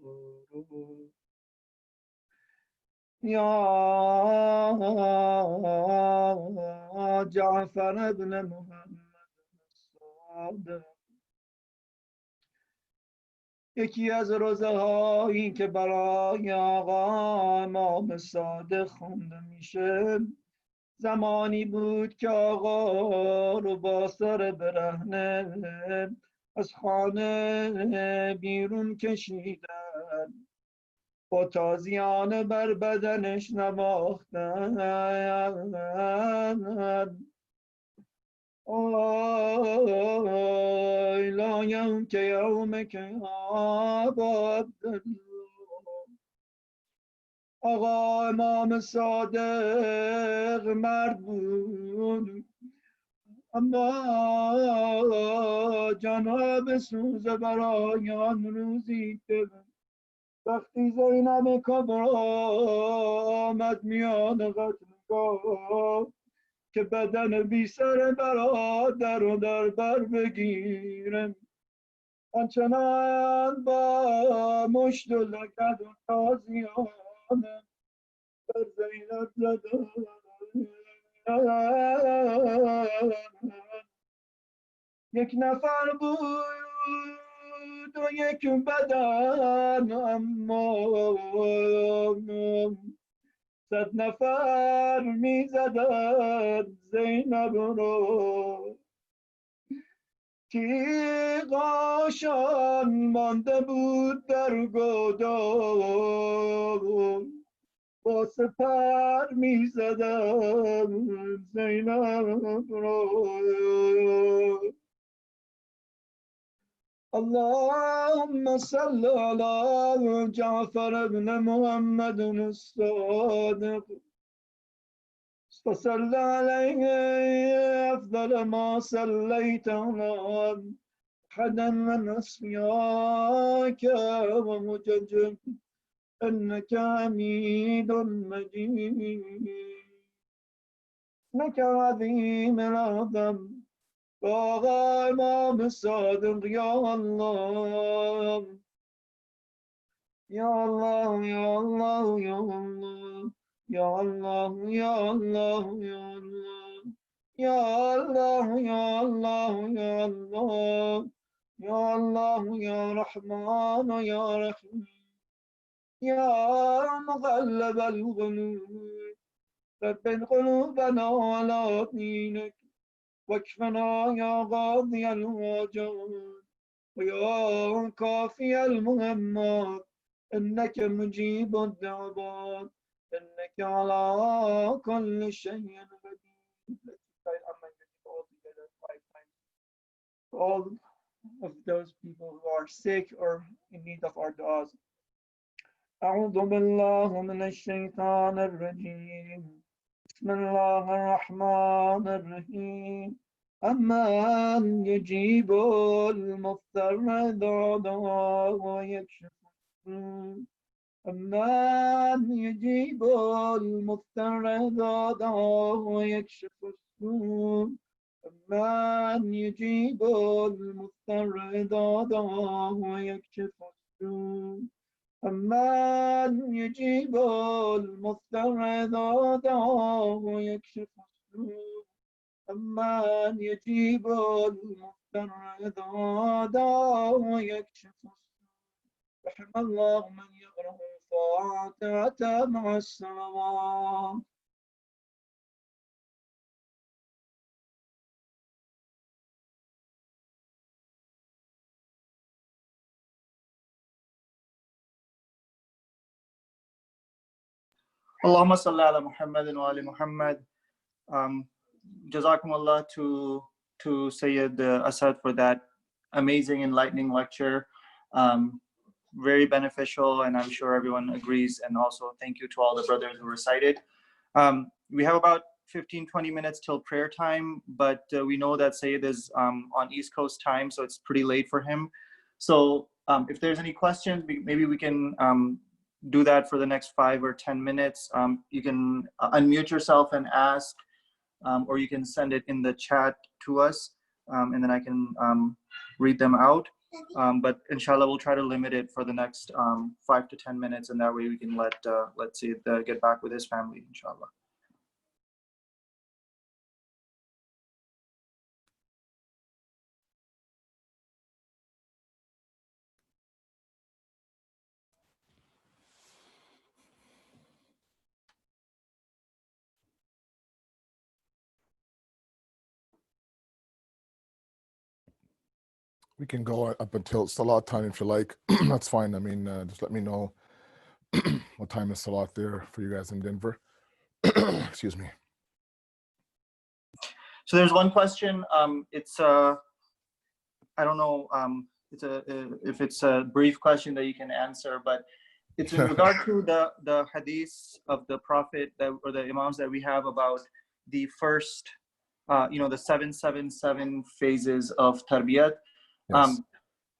رو. یا جعفر ابن محمد الصادق، یکی از روزه هایی که برای آقا امام صادق خونده میشه، زمانی بود که آقا رو با سر برهنه از خانه بیرون کشیدن، با تازیانه بر بدنش نواختن. آی لا یوم که یوم که آباد. آقا امام صادق مرد بود، اما جناب سوزه برای آن روزی که وقتی زینب کبرا آمد میان قتلگاه، که بدن بی سر برادر رو در بر بگیرم، آنچنان با مشت و لگد و تازیانه بر زینب زدن. یک نفر بود و یک بدن، اما 100 نفر می زدن زینب رو. تیغاشان مانده بود در گودال، با سپر می زدن زینب رو. اللهم صل على جعفر ابن محمد الصادق، وصل عليه أفضل ما صليت على أحد من أصفياك ومجدد، إنك حميد مجيد، إنك عظيم العظم. آقا امام صادق یا الله یا الله یا الله یا الله یا الله یا الله یا الله یا الله یا الله یا الله یا رحمان یا رحیم یا مقلب القلوب ثبت قلوبنا على دينك، واكفنا يا قاضي الحاجات ويا كافي المهمات، إنك مجيب الدعوات، إنك على كل شيء قدير. all of those people who are sick or in need of our du'as. أعوذ بالله من الشيطان الرجيم بسم الله الرحمن الرحيم أمن يجيب المضطر إذا دعاه ويكشف السوء أمن يجيب المضطر إذا دعاه ويكشف السوء أمن يجيب المضطر إذا دعاه ويكشف السوء أمن يجيب المضطر إذا دعاه ويكشف السوء أمن يجيب المضطر إذا دعاه ويكشف السوء رحم الله من يقرأ الفاتحة مع الصلوات. Allahumma salli ala Muhammad wa ali Muhammad. Jazakumullah to Sayyid Asad for that amazing, enlightening lecture. Very beneficial, and I'm sure everyone agrees. And also thank you to all the brothers who recited. We have about 15-20 minutes till prayer time, but we know that Sayyid is on East Coast time, so it's pretty late for him. So if there's any questions, maybe we can do that for the next 5 or 10 minutes. You can unmute yourself and ask, or you can send it in the chat to us, and then I can read them out. But inshallah, we'll try to limit it for the next 5 to 10 minutes, and that way we can let Sayyid get back with his family, inshallah. We can go up until Salat time if you like. That's fine. I mean, just let me know what time is Salat there for you guys in Denver. Excuse me. So there's one question. It's I don't know. If it's a brief question that you can answer, but it's in regard to the hadith of the Prophet or the Imams that we have about the first, the 777 phases of tarbiyat. Yes.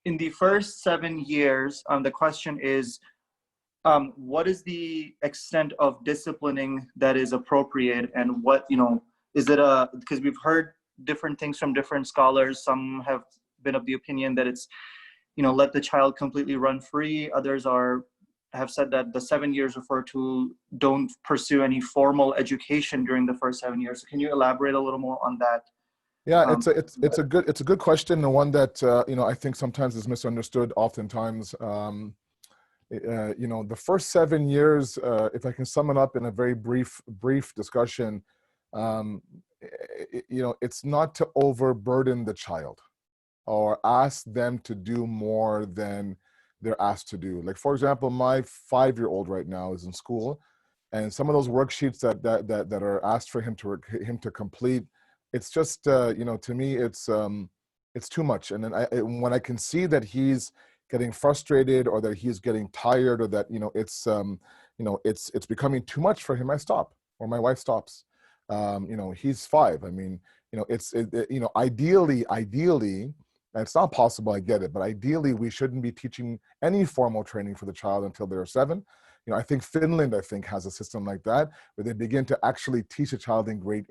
In the first 7 years, the question is, what is the extent of disciplining that is appropriate, and what, is it because we've heard different things from different scholars. Some have been of the opinion that it's, let the child completely run free. Others have said that the 7 years refer to don't pursue any formal education during the first 7 years. Can you elaborate a little more on that? Yeah, it's a good question, and one that I think sometimes is misunderstood. Oftentimes, the first 7 years, if I can sum it up in a very brief discussion, it's not to overburden the child or ask them to do more than they're asked to do. Like, for example, my 5-year-old right now is in school, and some of those worksheets that are asked for him to complete, it's just to me it's too much. And then when I can see that he's getting frustrated or that he's getting tired or that it's becoming too much for him, I stop, or my wife stops. He's 5. I mean, ideally, and it's not possible, I get it, but ideally we shouldn't be teaching any formal training for the child until they're 7. I think Finland, has a system like that, where they begin to actually teach a child in grade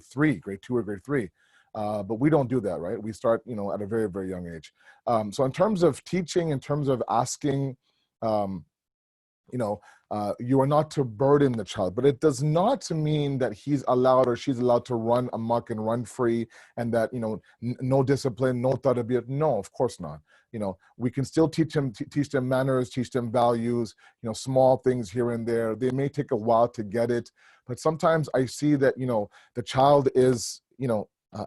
3, grade 2 or grade 3. But we don't do that, right? We start, at a very, very young age. So in terms of teaching, in terms of asking, you are not to burden the child, but it does not mean that he's allowed or she's allowed to run amok and run free, and that, no discipline, no tarbiyat. No, of course not. We can still teach them manners, teach them values, small things here and there. They may take a while to get it, but sometimes I see that, the child is,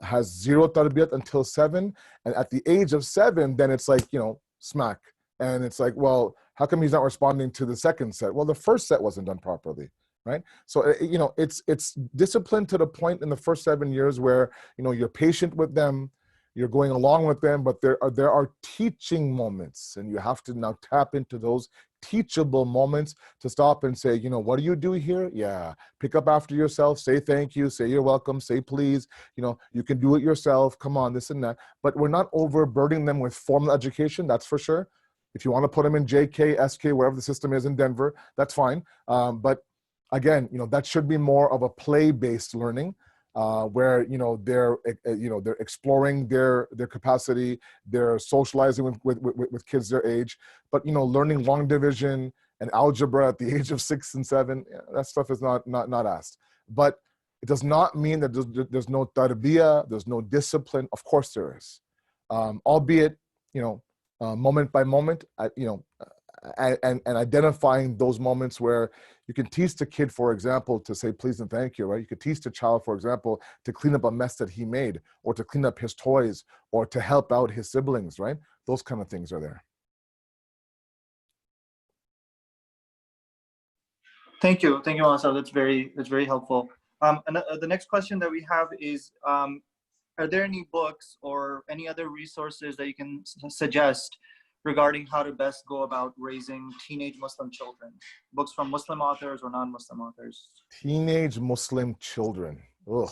has 0 tarbiyat until 7. And at the age of 7, then it's like, smack. And it's like, well, how come he's not responding to the second set? Well, the first set wasn't done properly, right? So, it's discipline to the point in the first 7 years where, you're patient with them, you're going along with them, but there are teaching moments, and you have to now tap into those teachable moments to stop and say, you know, what do you do here? Yeah, pick up after yourself, say thank you, say you're welcome, say please, you know, you can do it yourself, come on, this and that. But we're not overburdening them with formal education, that's for sure. If you want to put them in JK, SK, wherever the system is in Denver, that's fine. But again, you know, that should be more of a play-based learning, where they're exploring their capacity, they're socializing with kids their age, but learning long division and algebra at the age of 6 and 7, that stuff is not asked. But it does not mean that there's no tarbiyah, there's no discipline. Of course there is, albeit moment by moment, and identifying those moments where you can teach the kid, for example, to say please and thank you, right? You could teach the child, for example, to clean up a mess that he made, or to clean up his toys, or to help out his siblings, right? Those kind of things are there. Thank you, Asad. That's very helpful. And the next question that we have is, are there any books or any other resources that you can suggest regarding how to best go about raising teenage Muslim children? Books from Muslim authors or non-Muslim authors? Teenage Muslim children. Ugh.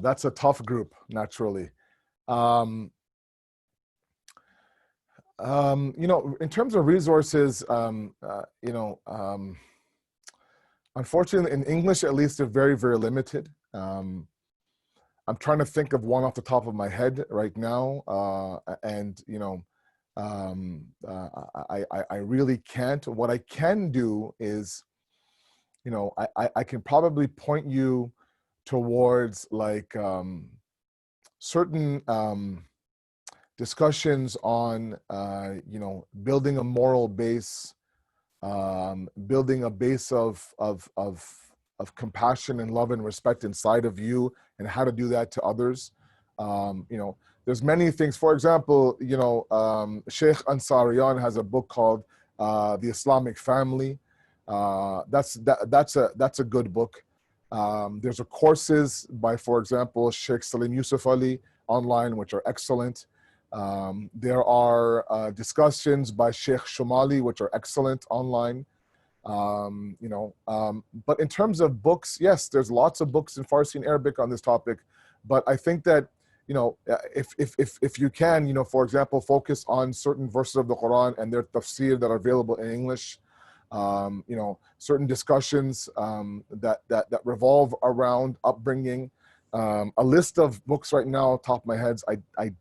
That's a tough group, naturally. In terms of resources, unfortunately, in English, at least, they're very, very limited. I'm trying to think of one off the top of my head right now, I really can't. What I can do is, I can probably point you towards like certain discussions on, building a moral base, building a base of compassion and love and respect inside of you, and how to do that to others. There's many things. For example, Sheikh Ansarian has a book called The Islamic Family. That's a good book. There's courses by, for example, Sheikh Salim Yusuf Ali online, which are excellent. There are discussions by Sheikh Shumali, which are excellent online. But in terms of books, yes, there's lots of books in Farsi and Arabic on this topic. But I think that, if you can, for example, focus on certain verses of the Quran and their tafsir that are available in English, certain discussions that revolve around upbringing. A list of books right now, top of my head, I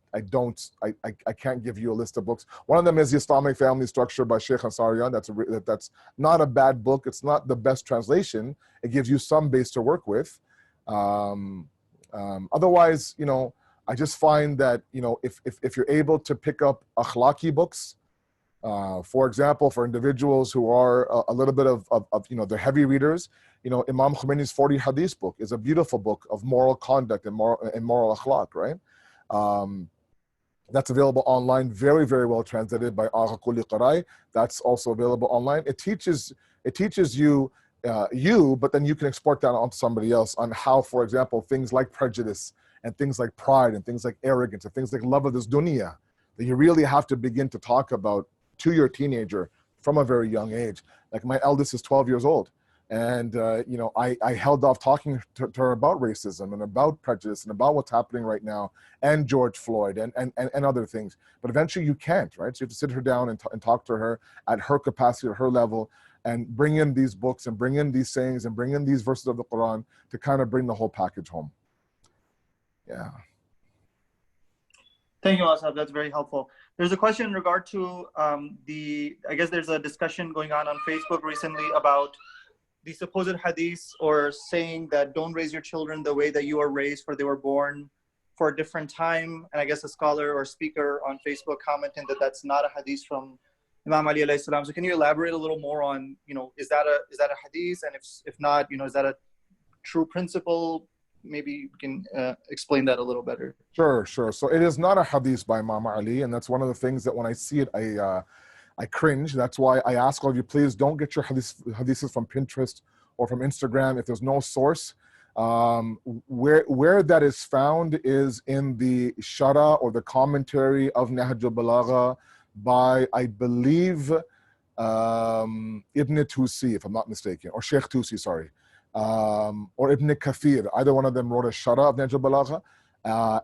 can't give you a list of books. One of them is The Islamic Family Structure by Sheikh Ansarian. That's not a bad book. It's not the best translation. It gives you some base to work with. Otherwise, I just find that, if you're able to pick up akhlaqi books, for example, for individuals who are a little bit of they're heavy readers, Imam Khomeini's 40 Hadith book is a beautiful book of moral conduct and moral akhlaq, right? That's available online, very, very well translated by Agha Quli Qarai. That's also available online. It teaches you, but then you can export that onto somebody else on how, for example, things like prejudice and things like pride and things like arrogance and things like love of this dunya, that you really have to begin to talk about to your teenager from a very young age. Like my eldest is 12 years old. And, I held off talking to her about racism and about prejudice and about what's happening right now, and George Floyd and other things. But eventually you can't, right? So you have to sit her down and talk to her at her capacity, at her level, and bring in these books and bring in these sayings and bring in these verses of the Quran to kind of bring the whole package home. Yeah. Thank you, Asad. That's very helpful. There's a question in regard to I guess there's a discussion going on Facebook recently about the supposed hadith or saying that don't raise your children the way that you are raised, for they were born for a different time. And I guess a scholar or speaker on Facebook commenting that that's not a hadith from Imam Ali alayhi salam. So can you elaborate a little more on, is that a hadith? And if not, is that a true principle? Maybe you can explain that a little better. Sure. So it is not a hadith by Imam Ali, and that's one of the things that when I see it, I cringe. That's why I ask all of you, please don't get your hadiths from Pinterest or from Instagram. If there's no source, Where that is found is in the Shara or the commentary of Nahj al-Balagha by, I believe, Ibn Tusi, if I'm not mistaken, or Sheikh Tusi, sorry, or Ibn Kathir. Either one of them wrote a Shara of Nahj al-Balagha,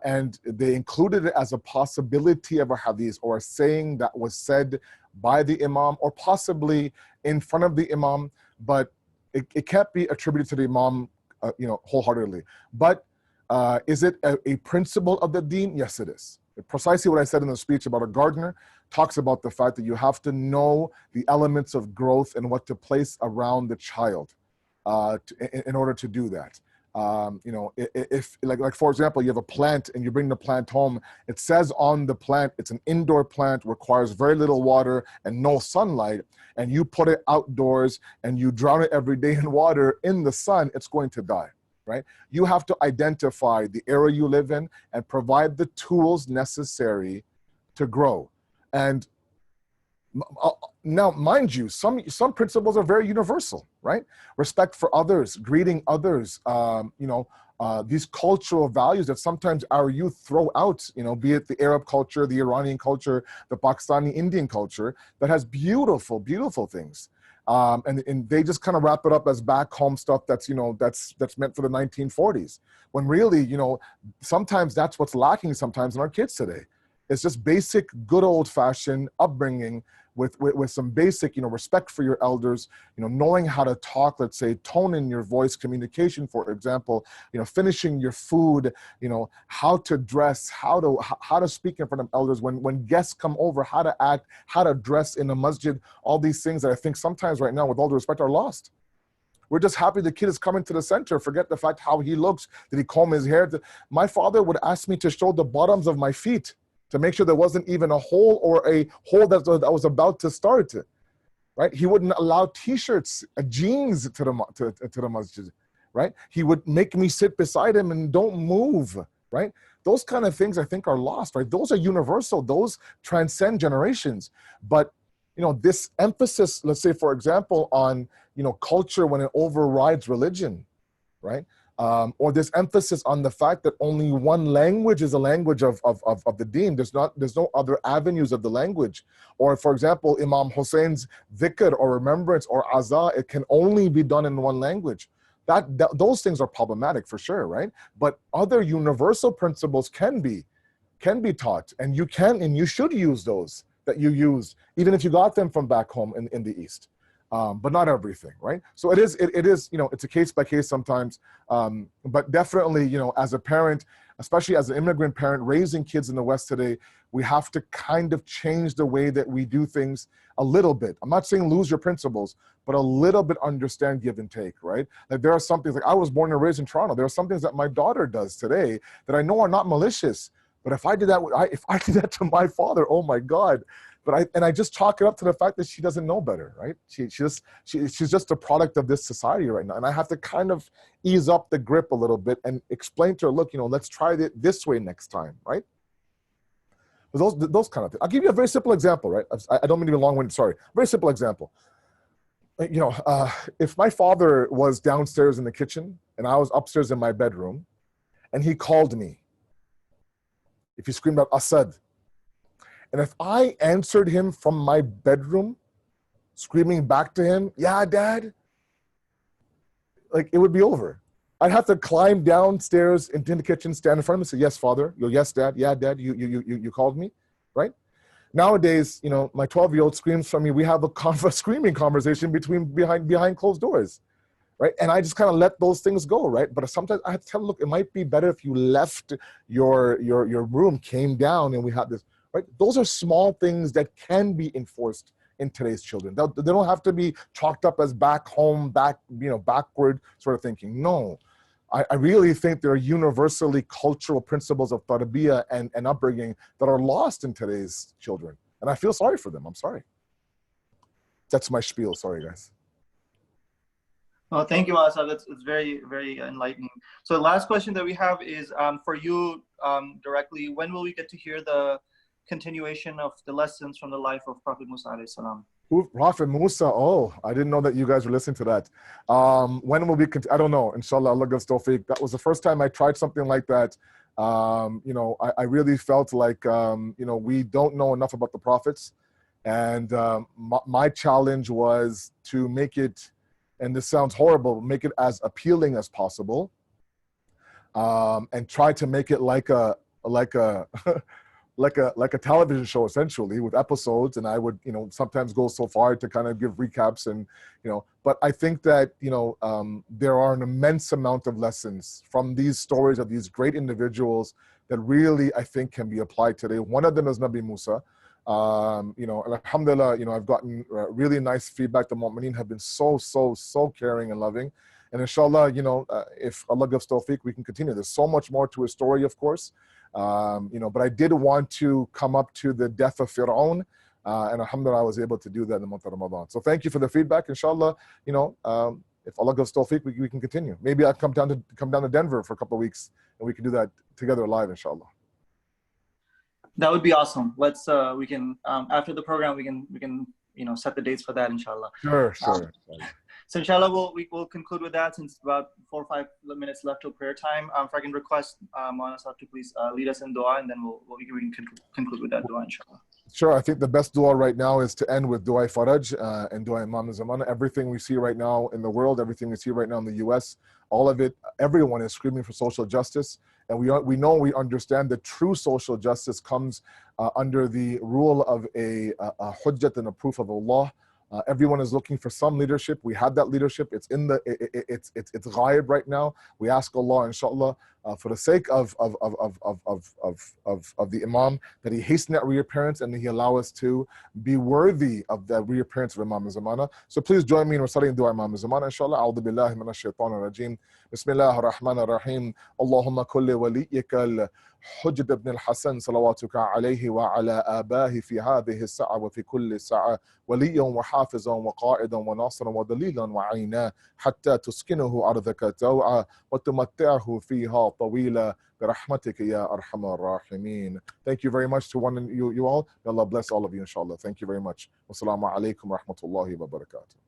and they included it as a possibility of a hadith or a saying that was said by the Imam or possibly in front of the Imam, but it can't be attributed to the Imam wholeheartedly. But is it a principle of the deen? Yes, it is. Precisely what I said in the speech about a gardener talks about the fact that you have to know the elements of growth and what to place around the child in order to do that. If like for example, you have a plant and you bring the plant home, it says on the plant it's an indoor plant, requires very little water and no sunlight, and you put it outdoors and you drown it every day in water in the sun, it's going to die, right? You have to identify the area you live in and provide the tools necessary to grow. And now, mind you, some principles are very universal, right? Respect for others, greeting others, these cultural values that sometimes our youth throw out, be it the Arab culture, the Iranian culture, the Pakistani Indian culture, that has beautiful, beautiful things. And they just kind of wrap it up as back home stuff that's meant for the 1940s. When really, sometimes that's what's lacking sometimes in our kids today. It's just basic, good old-fashioned upbringing with some basic, respect for your elders, knowing how to talk, let's say, tone in your voice, communication, for example, finishing your food, how to dress, how to speak in front of elders, when guests come over, how to act, how to dress in a masjid, all these things that I think sometimes right now, with all due respect, are lost. We're just happy the kid is coming to the center, forget the fact how he looks, did he comb his hair? My father would ask me to show the bottoms of my feet, to make sure there wasn't even a hole or a hole that was about to start, right? He wouldn't allow t-shirts, jeans to the masjid, right? He would make me sit beside him and don't move, right? Those kind of things I think are lost, right? Those are universal, those transcend generations. But, this emphasis, let's say, for example, on, culture when it overrides religion, right? Or this emphasis on the fact that only one language is a language of the deen. There's no other avenues of the language. Or for example, Imam Hussein's dhikr or remembrance or azah, it can only be done in one language. Those things are problematic for sure, right? But other universal principles can be taught, and you can and you should use those that you used, even if you got them from back home in the East. But not everything, right? So it is, it's a case by case sometimes, but definitely, as a parent, especially as an immigrant parent raising kids in the West today, we have to kind of change the way that we do things a little bit. I'm not saying lose your principles, but a little bit understand give and take, right? Like there are some things, like I was born and raised in Toronto. There are some things that my daughter does today that I know are not malicious, but if I did that to my father, oh my God. But I just chalk it up to the fact that she doesn't know better, right? She's just a product of this society right now. And I have to kind of ease up the grip a little bit and explain to her, look, let's try it this way next time, right? But those kind of things. I'll give you a very simple example, right? I don't mean to be long-winded, sorry. Very simple example. If my father was downstairs in the kitchen and I was upstairs in my bedroom and he called me, if he screamed out, Asad, and if I answered him from my bedroom, screaming back to him, yeah, Dad, like it would be over. I'd have to climb downstairs into the kitchen, stand in front of him and say, yes, Father. Yes, Dad. Yeah, Dad, you called me, right? Nowadays, my 12-year-old screams from me. We have a screaming conversation behind closed doors, right? And I just kind of let those things go, right? But sometimes I have to tell them, look, it might be better if you left your room, came down, and we had this. Right? Those are small things that can be enforced in today's children. They don't have to be chalked up as back home, backward sort of thinking. No, I really think there are universally cultural principles of tarbiyah and upbringing that are lost in today's children. And I feel sorry for them. I'm sorry. That's my spiel. Sorry, guys. Well, thank you, Asad. It's very, very enlightening. So the last question that we have is for you directly. When will we get to hear the continuation of the lessons from the life of Prophet Musa alayhi salam? Who, Prophet Musa? Oh, I didn't know that you guys were listening to that. When will we? I don't know. Inshallah, Allah gives tawfiq. That was the first time I tried something like that. You know, I really felt like you know, we don't know enough about the prophets, and my challenge was to make it, and this sounds horrible, make it as appealing as possible, and try to make it like a like a television show essentially, with episodes. And I would, you know, sometimes go so far to kind of give recaps, and you know, but I think that, you know, there are an immense amount of lessons from these stories of these great individuals that really, I think, can be applied today. One of them is Nabi Musa. You know, and alhamdulillah, you know, I've gotten really nice feedback. The Mu'mineen have been so caring and loving. And inshallah, you know, if Allah gives tawfiq, we can continue. There's so much more to a story, of course. You know, but I did want to come up to the death of Fir'aun, and alhamdulillah, I was able to do that in the month of Ramadan. So thank you for the feedback. Inshallah, you know, if Allah gives tawfiq, we can continue. Maybe I'll come down to Denver for a couple of weeks, and we can do that together live, inshallah. That would be awesome. Let's we can after the program we can you know, set the dates for that, inshallah. Sure. So inshallah, we'll conclude with that, since about 4 or 5 minutes left till prayer time. If I can request Asad to please lead us in dua, and then we can conclude with that dua, inshallah. Sure. I think the best dua right now is to end with dua faraj and dua imam zamana. Everything we see right now in the world, everything we see right now in the US, all of it, everyone is screaming for social justice. And we understand that true social justice comes under the rule of a hujjat and a proof of Allah. Everyone is looking for some leadership. We had that leadership. It's in the it's ghaib right now. We ask Allah, inshallah, for the sake of the Imam, that he hasten that reappearance, and that he allow us to be worthy of the reappearance of Imam Zamana. So please join me in reciting dua Imam Zamana, inshallah. A'udhu billahi minash shaitanir rajim. Bismillahir rahmanir rahim. Allahumma kulli waliyyika حجة ابن الحسن صلواتك عليه وعلى آباه في هذه الساعة وفي كل ساعة وليا وحافظا وقائدا وناصرا ودليلا وعينا حتى تسكنه أرضك توعا وتمتعه فيها طويلا برحمتك يا أرحم الراحمين. Thank you very much to you all. May Allah bless all of you, inshallah. Thank you very much. Wassalamu alaikum wa rahmatullahi wa barakatuh.